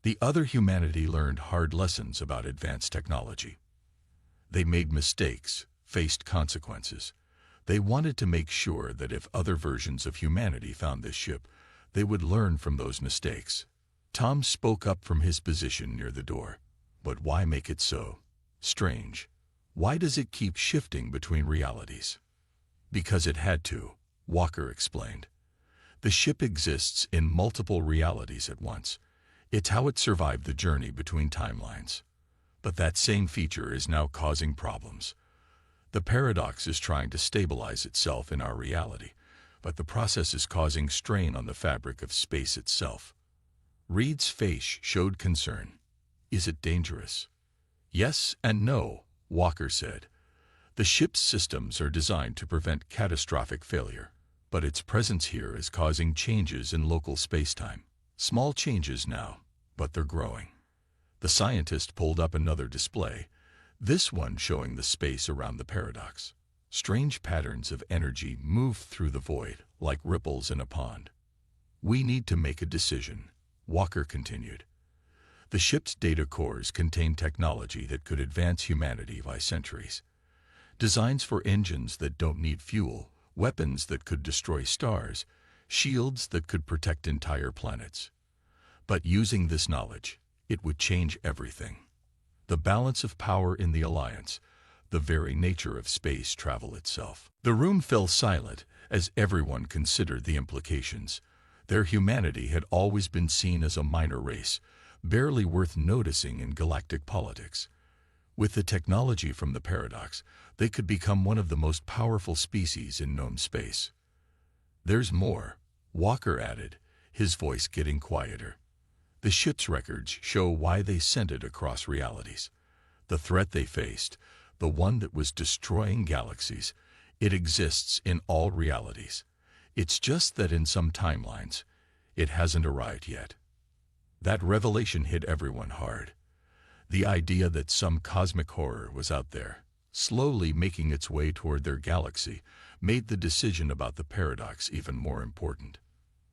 The other humanity learned hard lessons about advanced technology. They made mistakes, faced consequences. They wanted to make sure that if other versions of humanity found this ship, they would learn from those mistakes. Tom spoke up from his position near the door. "But why make it so strange? Why does it keep shifting between realities?" "Because it had to," Walker explained. "The ship exists in multiple realities at once. It's how it survived the journey between timelines. But that same feature is now causing problems. The paradox is trying to stabilize itself in our reality, but the process is causing strain on the fabric of space itself." Reed's face showed concern. "Is it dangerous?" "Yes and no," Walker said. "The ship's systems are designed to prevent catastrophic failure, but its presence here is causing changes in local spacetime. Small changes now, but they're growing." The scientist pulled up another display, this one showing the space around the paradox. Strange patterns of energy moved through the void, like ripples in a pond. "We need to make a decision," Walker continued. "The ship's data cores contain technology that could advance humanity by centuries. Designs for engines that don't need fuel, weapons that could destroy stars, shields that could protect entire planets. But using this knowledge, it would change everything. The balance of power in the Alliance, the very nature of space travel itself." The room fell silent as everyone considered the implications. Their humanity had always been seen as a minor race, barely worth noticing in galactic politics. With the technology from the Paradox, they could become one of the most powerful species in known space. "There's more," Walker added, his voice getting quieter. "The ship's records show why they sent it across realities. The threat they faced, the one that was destroying galaxies, it exists in all realities. It's just that in some timelines, it hasn't arrived yet." That revelation hit everyone hard. The idea that some cosmic horror was out there, slowly making its way toward their galaxy, made the decision about the Paradox even more important.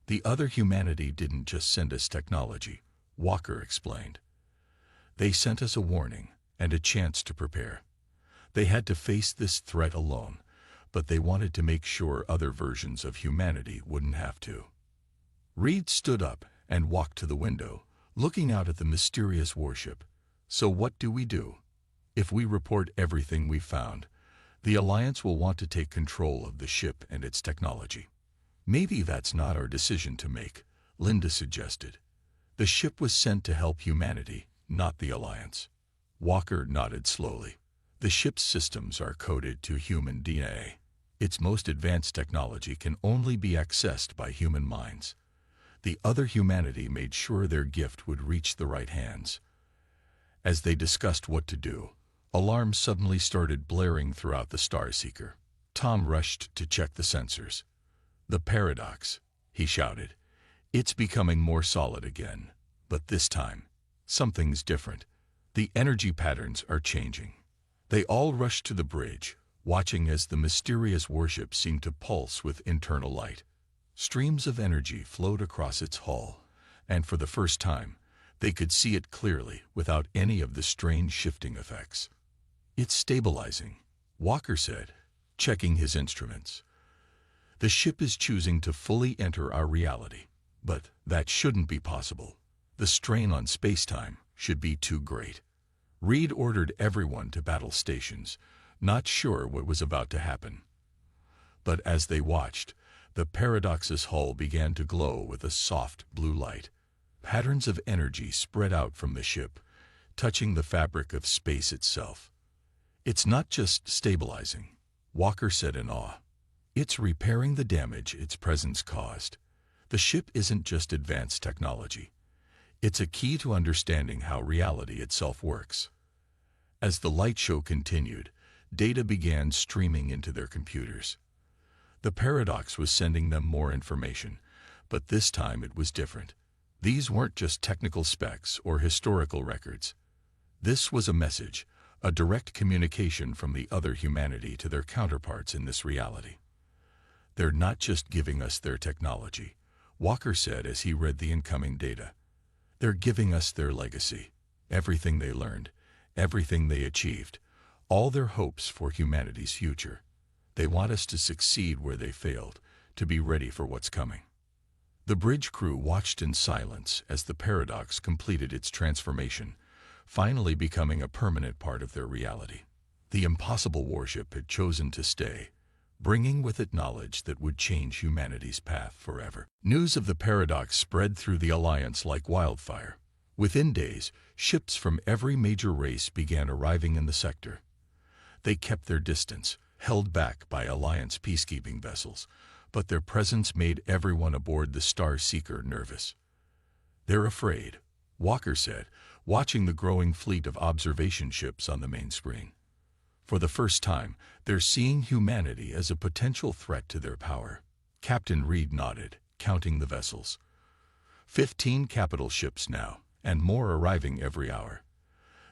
"The other humanity didn't just send us technology," Walker explained. "They sent us a warning and a chance to prepare. They had to face this threat alone, but they wanted to make sure other versions of humanity wouldn't have to." Reed stood up and walked to the window, looking out at the mysterious warship. "So what do we do? If we report everything we found, the Alliance will want to take control of the ship and its technology." "Maybe that's not our decision to make," Linda suggested. "The ship was sent to help humanity, not the Alliance." Walker nodded slowly. "The ship's systems are coded to human DNA. Its most advanced technology can only be accessed by human minds. The other humanity made sure their gift would reach the right hands." As they discussed what to do, alarms suddenly started blaring throughout the Starseeker. Tom rushed to check the sensors. "The Paradox," he shouted. "It's becoming more solid again. But this time, something's different. The energy patterns are changing." They all rushed to the bridge, watching as the mysterious warship seemed to pulse with internal light. Streams of energy flowed across its hull, and for the first time, they could see it clearly without any of the strange shifting effects. "It's stabilizing," Walker said, checking his instruments. "The ship is choosing to fully enter our reality, but that shouldn't be possible. The strain on space-time should be too great." Reed ordered everyone to battle stations, not sure what was about to happen. But as they watched, the Paradox's hull began to glow with a soft blue light. Patterns of energy spread out from the ship, touching the fabric of space itself. "It's not just stabilizing," Walker said in awe. "It's repairing the damage its presence caused. The ship isn't just advanced technology. It's a key to understanding how reality itself works." As the light show continued, data began streaming into their computers. The Paradox was sending them more information, but this time it was different. These weren't just technical specs or historical records. This was a message, a direct communication from the other humanity to their counterparts in this reality. "They're not just giving us their technology," Walker said as he read the incoming data. "They're giving us their legacy, everything they learned, everything they achieved, all their hopes for humanity's future. They want us to succeed where they failed, to be ready for what's coming." The bridge crew watched in silence as the Paradox completed its transformation, finally becoming a permanent part of their reality. The impossible warship had chosen to stay, bringing with it knowledge that would change humanity's path forever. News of the Paradox spread through the Alliance like wildfire. Within days, ships from every major race began arriving in the sector. They kept their distance, held back by Alliance peacekeeping vessels, but their presence made everyone aboard the Starseeker nervous. "They're afraid," Walker said, watching the growing fleet of observation ships on the main screen. "For the first time, they're seeing humanity as a potential threat to their power." Captain Reed nodded, counting the vessels. 15 capital ships now, and more arriving every hour.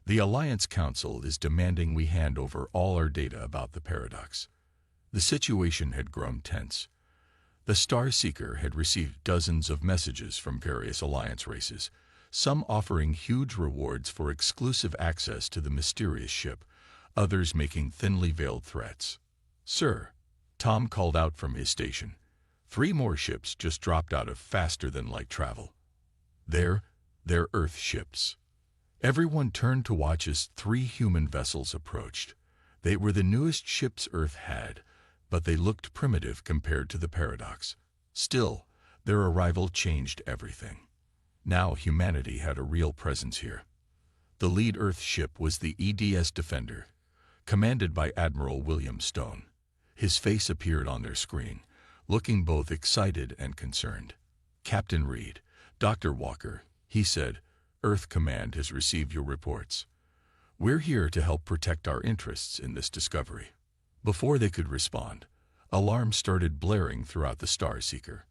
"The Alliance Council is demanding we hand over all our data about the Paradox." The situation had grown tense. The Starseeker had received dozens of messages from various Alliance races, some offering huge rewards for exclusive access to the mysterious ship, others making thinly veiled threats. "Sir," Tom called out from his station, 3 more ships just dropped out of faster-than-light travel. They're Earth ships." Everyone turned to watch as 3 human vessels approached. They were the newest ships Earth had, but they looked primitive compared to the Paradox. Still, Their arrival changed everything. Now humanity had a real presence here. The lead Earth ship was the EDS Defender, commanded by Admiral William Stone. His face appeared on their screen, looking both excited and concerned. "Captain Reed, Dr. Walker," he said, "Earth Command has received your reports. We're here to help protect our interests in this discovery." Before they could respond, alarms started blaring throughout the Star Seeker.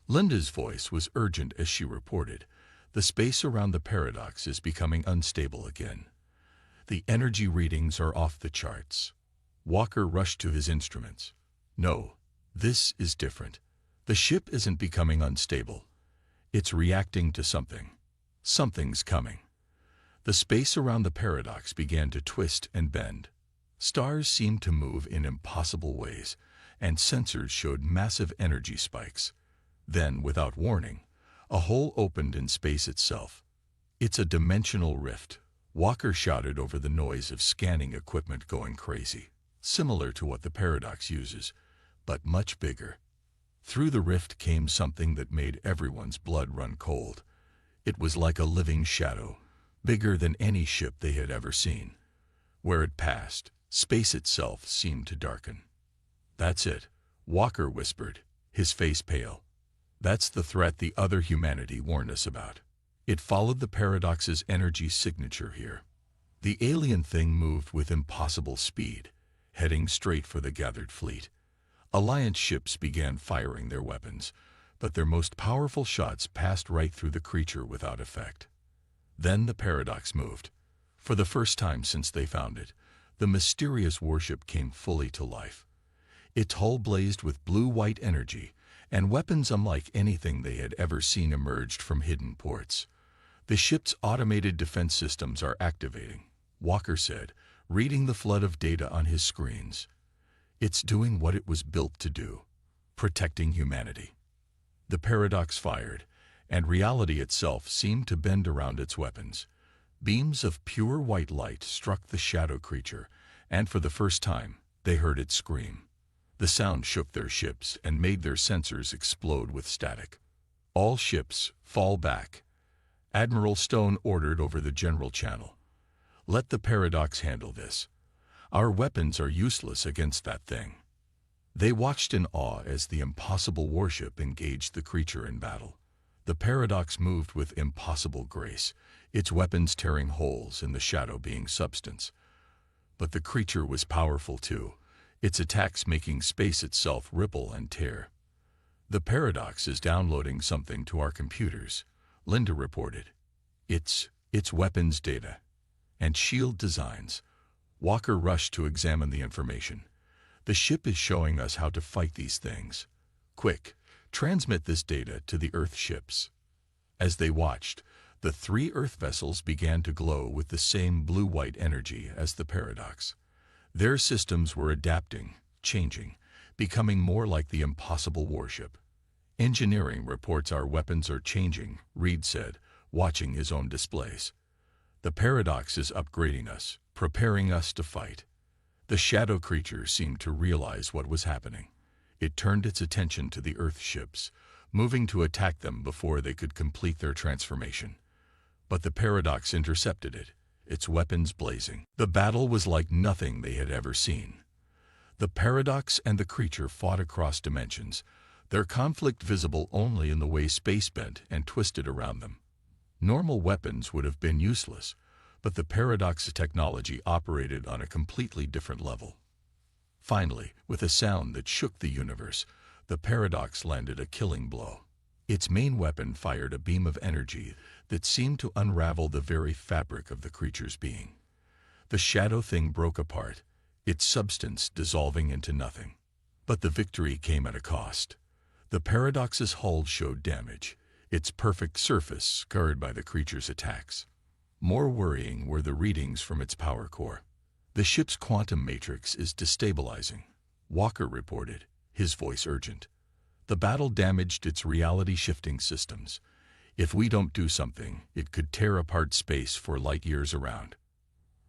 Linda's voice was urgent as she reported, "The space around the paradox is becoming unstable again. The energy readings are off the charts." Walker rushed to his instruments. "No, this is different. The ship isn't becoming unstable. It's reacting to something. Something's coming." The space around the paradox began to twist and bend. Stars seemed to move in impossible ways, and sensors showed massive energy spikes. Then, without warning, a hole opened in space itself. "It's a dimensional rift," Walker shouted over the noise of scanning equipment going crazy. "Similar to what the paradox uses, but much bigger." Through the rift came something that made everyone's blood run cold. It was like a living shadow, bigger than any ship they had ever seen. Where it passed, space itself seemed to darken. "That's it," Walker whispered, his face pale. "That's the threat the other humanity warned us about. It followed the paradox's energy signature here." The alien thing moved with impossible speed, heading straight for the gathered fleet. Alliance ships began firing their weapons, but their most powerful shots passed right through the creature without effect. Then the paradox moved. For the first time since they found it, the mysterious warship came fully to life. Its hull blazed with blue-white energy, and weapons unlike anything they had ever seen emerged from hidden ports. "The ship's automated defense systems are activating," Walker said, reading the flood of data on his screens. "It's doing what it was built to do, protecting humanity." The paradox fired, and reality itself seemed to bend around its weapons. Beams of pure white light struck the shadow creature, and for the first time, they heard it scream. The sound shook their ships and made their sensors explode with static. "All ships, fall back," Admiral Stone ordered over the general channel. "Let the paradox handle this. Our weapons are useless against that thing." They watched in awe as the impossible warship engaged the creature in battle. The paradox moved with impossible grace, its weapons tearing holes in the shadow being substance. But the creature was powerful too, its attacks making space itself ripple and tear. "The paradox is downloading something to our computers," Linda reported. It's weapons data and shield designs." Walker rushed to examine the information. "The ship is showing us how to fight these things. Quick, transmit this data to the Earth ships." As they watched, the 3 Earth vessels began to glow with the same blue-white energy as the paradox. Their systems were adapting, changing, becoming more like the impossible warship. "Engineering reports our weapons are changing," Reed said, watching his own displays. "The paradox is upgrading us, preparing us to fight." The shadow creature seemed to realize what was happening. It turned its attention to the Earth ships, moving to attack them before they could complete their transformation. But the paradox intercepted it, its weapons blazing. The battle was like nothing they had ever seen. The paradox and the creature fought across dimensions, their conflict visible only in the way space bent and twisted around them. Normal weapons would have been useless, but the paradox's technology operated on a completely different level. Finally, with a sound that shook the universe, the paradox landed a killing blow. Its main weapon fired a beam of energy that seemed to unravel the very fabric of the creature's being. The shadow thing broke apart, its substance dissolving into nothing. But the victory came at a cost. The paradox's hull showed damage, its perfect surface scarred by the creature's attacks. More worrying were the readings from its power core. "The ship's quantum matrix is destabilizing," Walker reported, his voice urgent. "The battle damaged its reality-shifting systems. If we don't do something, it could tear apart space for light years around."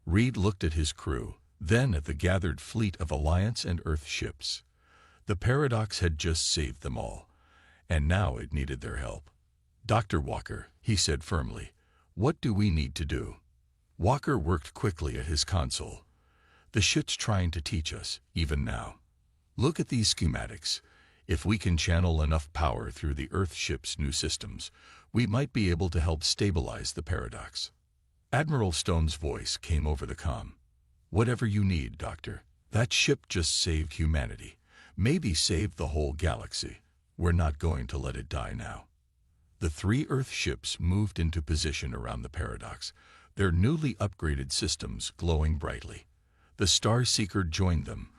Reed looked at his crew, then at the gathered fleet of Alliance and Earth ships. The paradox had just saved them all, and now it needed their help. "Dr. Walker," he said firmly, "what do we need to do?" Walker worked quickly at his console. "The shit's trying to teach us, even now. Look at these schematics. If we can channel enough power through the Earthship's new systems, we might be able to help stabilize the paradox." Admiral Stone's voice came over the comm. "Whatever you need, Doctor. That ship just saved humanity. Maybe saved the whole galaxy. We're not going to let it die now." The 3 Earth ships moved into position around the paradox, their newly upgraded systems glowing brightly. The Star Seeker joined them,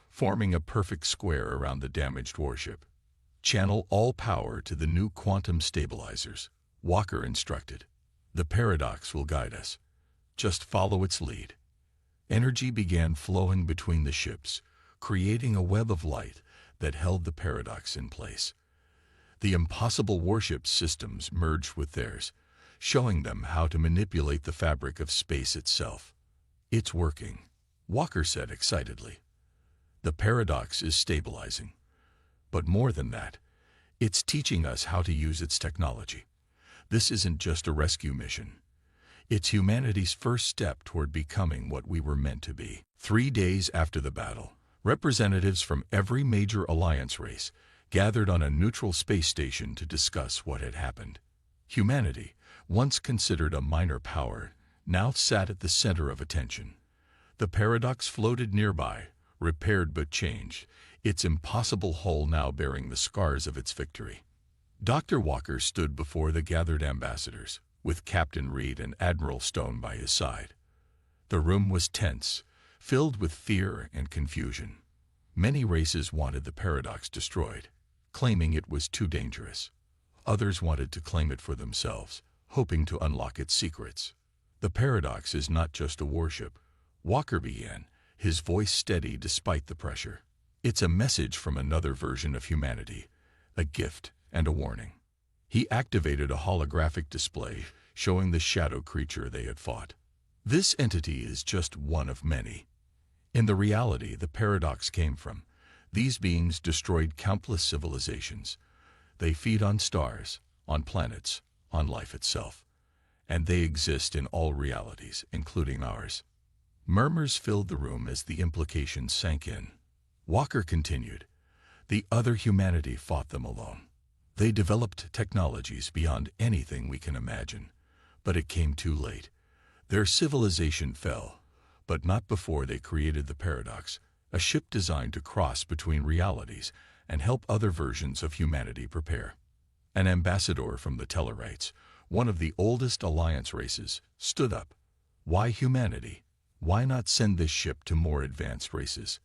forming a perfect square around the damaged warship. "Channel all power to the new quantum stabilizers," Walker instructed. "The paradox will guide us. Just follow its lead." Energy began flowing between the ships, creating a web of light that held the paradox in place. The impossible warship's systems merged with theirs, showing them how to manipulate the fabric of space itself. "It's working," Walker said excitedly. "The paradox is stabilizing. But more than that, it's teaching us how to use its technology. This isn't just a rescue mission. It's humanity's first step toward becoming what we were meant to be." 3 days after the battle, representatives from every major alliance race gathered on a neutral space station to discuss what had happened. Humanity, once considered a minor power, now sat at the center of attention. The paradox floated nearby, repaired but changed, its impossible hull now bearing the scars of its victory. Dr. Walker stood before the gathered ambassadors, with Captain Reed and Admiral Stone by his side. The room was tense, filled with fear and confusion. Many races wanted the paradox destroyed, claiming it was too dangerous. Others wanted to claim it for themselves, hoping to unlock its secrets. "The paradox is not just a warship," Walker began, his voice steady despite the pressure. "It's a message from another version of humanity, a gift and a warning." He activated a holographic display showing the shadow creature they had fought. "This entity is just one of many. In the reality the paradox came from, these beings destroyed countless civilizations. They feed on stars, on planets, on life itself. And they exist in all realities, including ours." Murmurs filled the room as the implications sank in. Walker continued, "The other humanity fought them alone. They developed technologies beyond anything we can imagine. But it came too late. Their civilization fell, but not before they created the paradox, a ship designed to cross between realities and help other versions of humanity prepare." An ambassador from the Tellarites, one of the oldest alliance races, stood up. "Why humanity? Why not send this ship to more advanced races?"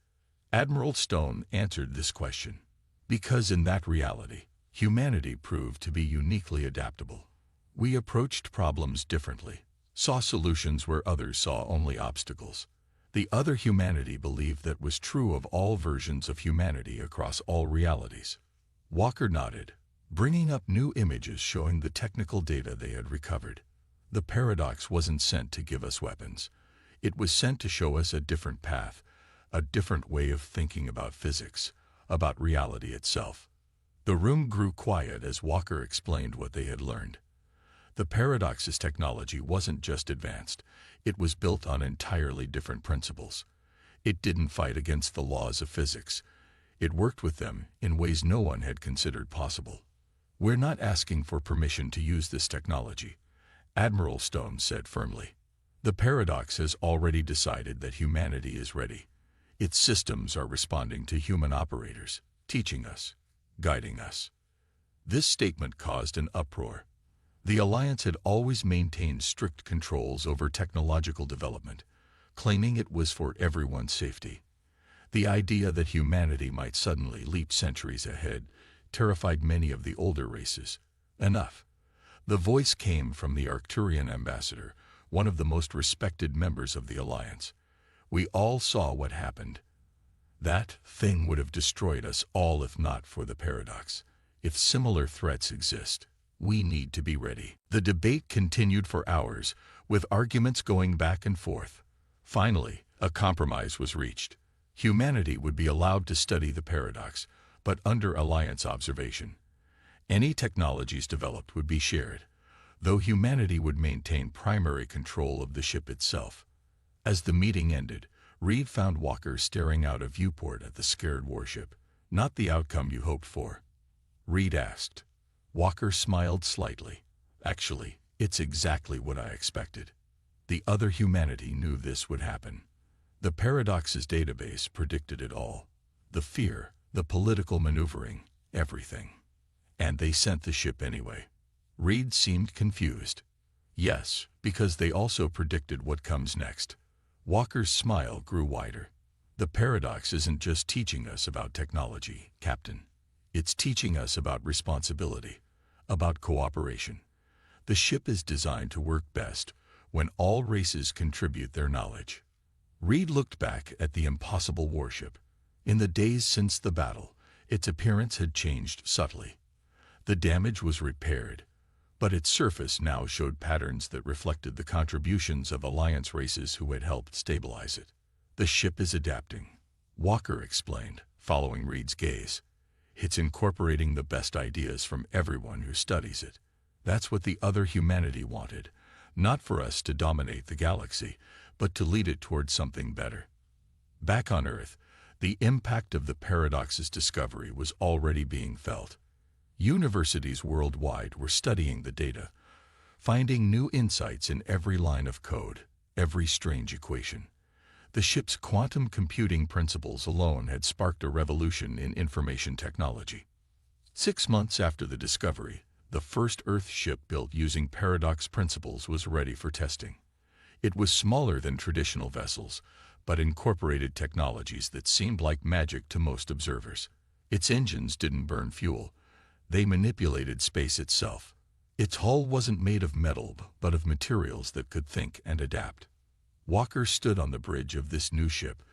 Admiral Stone answered this question. "Because in that reality, humanity proved to be uniquely adaptable. We approached problems differently, saw solutions where others saw only obstacles. The other humanity believed that was true of all versions of humanity across all realities." Walker nodded, bringing up new images showing the technical data they had recovered. "The paradox wasn't sent to give us weapons. It was sent to show us a different path, a different way of thinking about physics, about reality itself." The room grew quiet as Walker explained what they had learned. The paradox's technology wasn't just advanced, it was built on entirely different principles. It didn't fight against the laws of physics. It worked with them in ways no one had considered possible. "We're not asking for permission to use this technology," Admiral Stone said firmly. "The paradox has already decided that humanity is ready. Its systems are responding to human operators, teaching us, guiding us." This statement caused an uproar. The Alliance had always maintained strict controls over technological development, claiming it was for everyone's safety. The idea that humanity might suddenly leap centuries ahead terrified many of the older races. "Enough." The voice came from the Arcturian ambassador, one of the most respected members of the Alliance. "We all saw what happened. That thing would have destroyed us all if not for the paradox. If similar threats exist, we need to be ready." The debate continued for hours, with arguments going back and forth. Finally, a compromise was reached. Humanity would be allowed to study the paradox, but under Alliance observation. Any technologies developed would be shared, though humanity would maintain primary control of the ship itself. As the meeting ended, Reed found Walker staring out a viewport at the scared warship. "Not the outcome you hoped for?" Reed asked. Walker smiled slightly. "Actually, it's exactly what I expected. The other humanity knew this would happen. The Paradox's database predicted it all. The fear, the political maneuvering, everything. And they sent the ship anyway." Reed seemed confused. "Yes, because they also predicted what comes next." Walker's smile grew wider. "The Paradox isn't just teaching us about technology, Captain. It's teaching us about responsibility, about cooperation. The ship is designed to work best when all races contribute their knowledge." Reed looked back at the impossible warship. In the days since the battle, its appearance had changed subtly. The damage was repaired, but its surface now showed patterns that reflected the contributions of Alliance races who had helped stabilize it. "The ship is adapting," Walker explained, following Reed's gaze. "It's incorporating the best ideas from everyone who studies it. That's what the other humanity wanted, not for us to dominate the galaxy, but to lead it towards something better." Back on Earth, the impact of the Paradox's discovery was already being felt. Universities worldwide were studying the data, finding new insights in every line of code, every strange equation. The ship's quantum computing principles alone had sparked a revolution in information technology. 6 months after the discovery, the first Earth ship built using Paradox principles was ready for testing. It was smaller than traditional vessels, but incorporated technologies that seemed like magic to most observers. Its engines didn't burn fuel. They manipulated space itself. Its hull wasn't made of metal, but of materials that could think and adapt. Walker stood on the bridge of this new ship,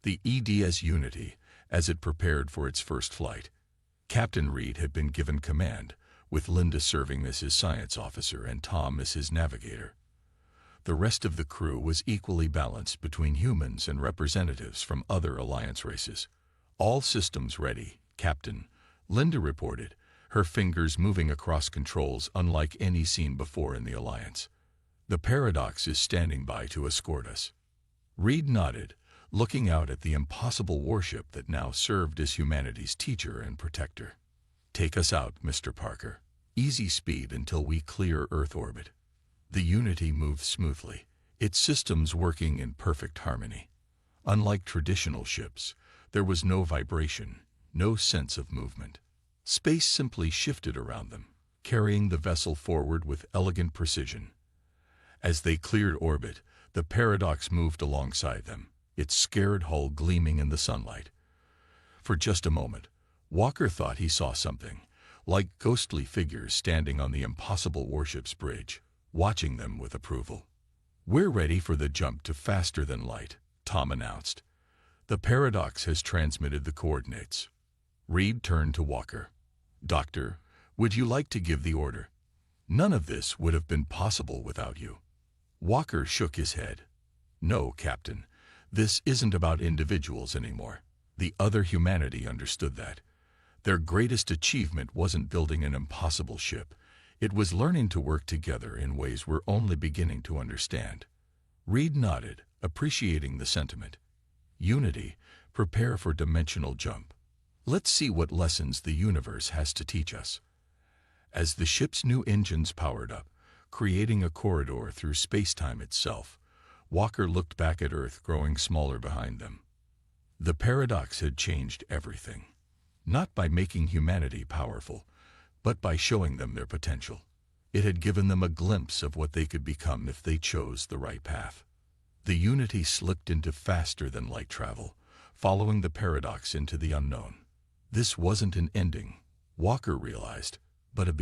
the EDS Unity, as it prepared for its first flight. Captain Reed had been given command, with Linda serving as his science officer and Tom as his navigator. The rest of the crew was equally balanced between humans and representatives from other Alliance races. "All systems ready, Captain," Linda reported, her fingers moving across controls unlike any seen before in the Alliance. "The Paradox is standing by to escort us." Reed nodded, looking out at the impossible warship that now served as humanity's teacher and protector. "Take us out, Mr. Parker. Easy speed until we clear Earth orbit." The Unity moved smoothly, its systems working in perfect harmony. Unlike traditional ships, there was no vibration, no sense of movement. Space simply shifted around them, carrying the vessel forward with elegant precision. As they cleared orbit, the Paradox moved alongside them, its scared hull gleaming in the sunlight. For just a moment, Walker thought he saw something, like ghostly figures standing on the impossible warship's bridge, watching them with approval. "We're ready for the jump to faster than light," Tom announced. "The Paradox has transmitted the coordinates." Reed turned to Walker. "Doctor, would you like to give the order? None of this would have been possible without you." Walker shook his head. "No, Captain, this isn't about individuals anymore." The other humanity understood that. Their greatest achievement wasn't building an impossible ship. It was learning to work together in ways we're only beginning to understand. Reed nodded, appreciating the sentiment. "Unity, prepare for dimensional jump. Let's see what lessons the universe has to teach us." As the ship's new engines powered up, creating a corridor through space-time itself, Walker looked back at Earth growing smaller behind them. The Paradox had changed everything. Not by making humanity powerful, but by showing them their potential. It had given them a glimpse of what they could become if they chose the right path. The Unity slipped into faster-than-light travel, following the Paradox into the unknown. This wasn't an ending, Walker realized, but a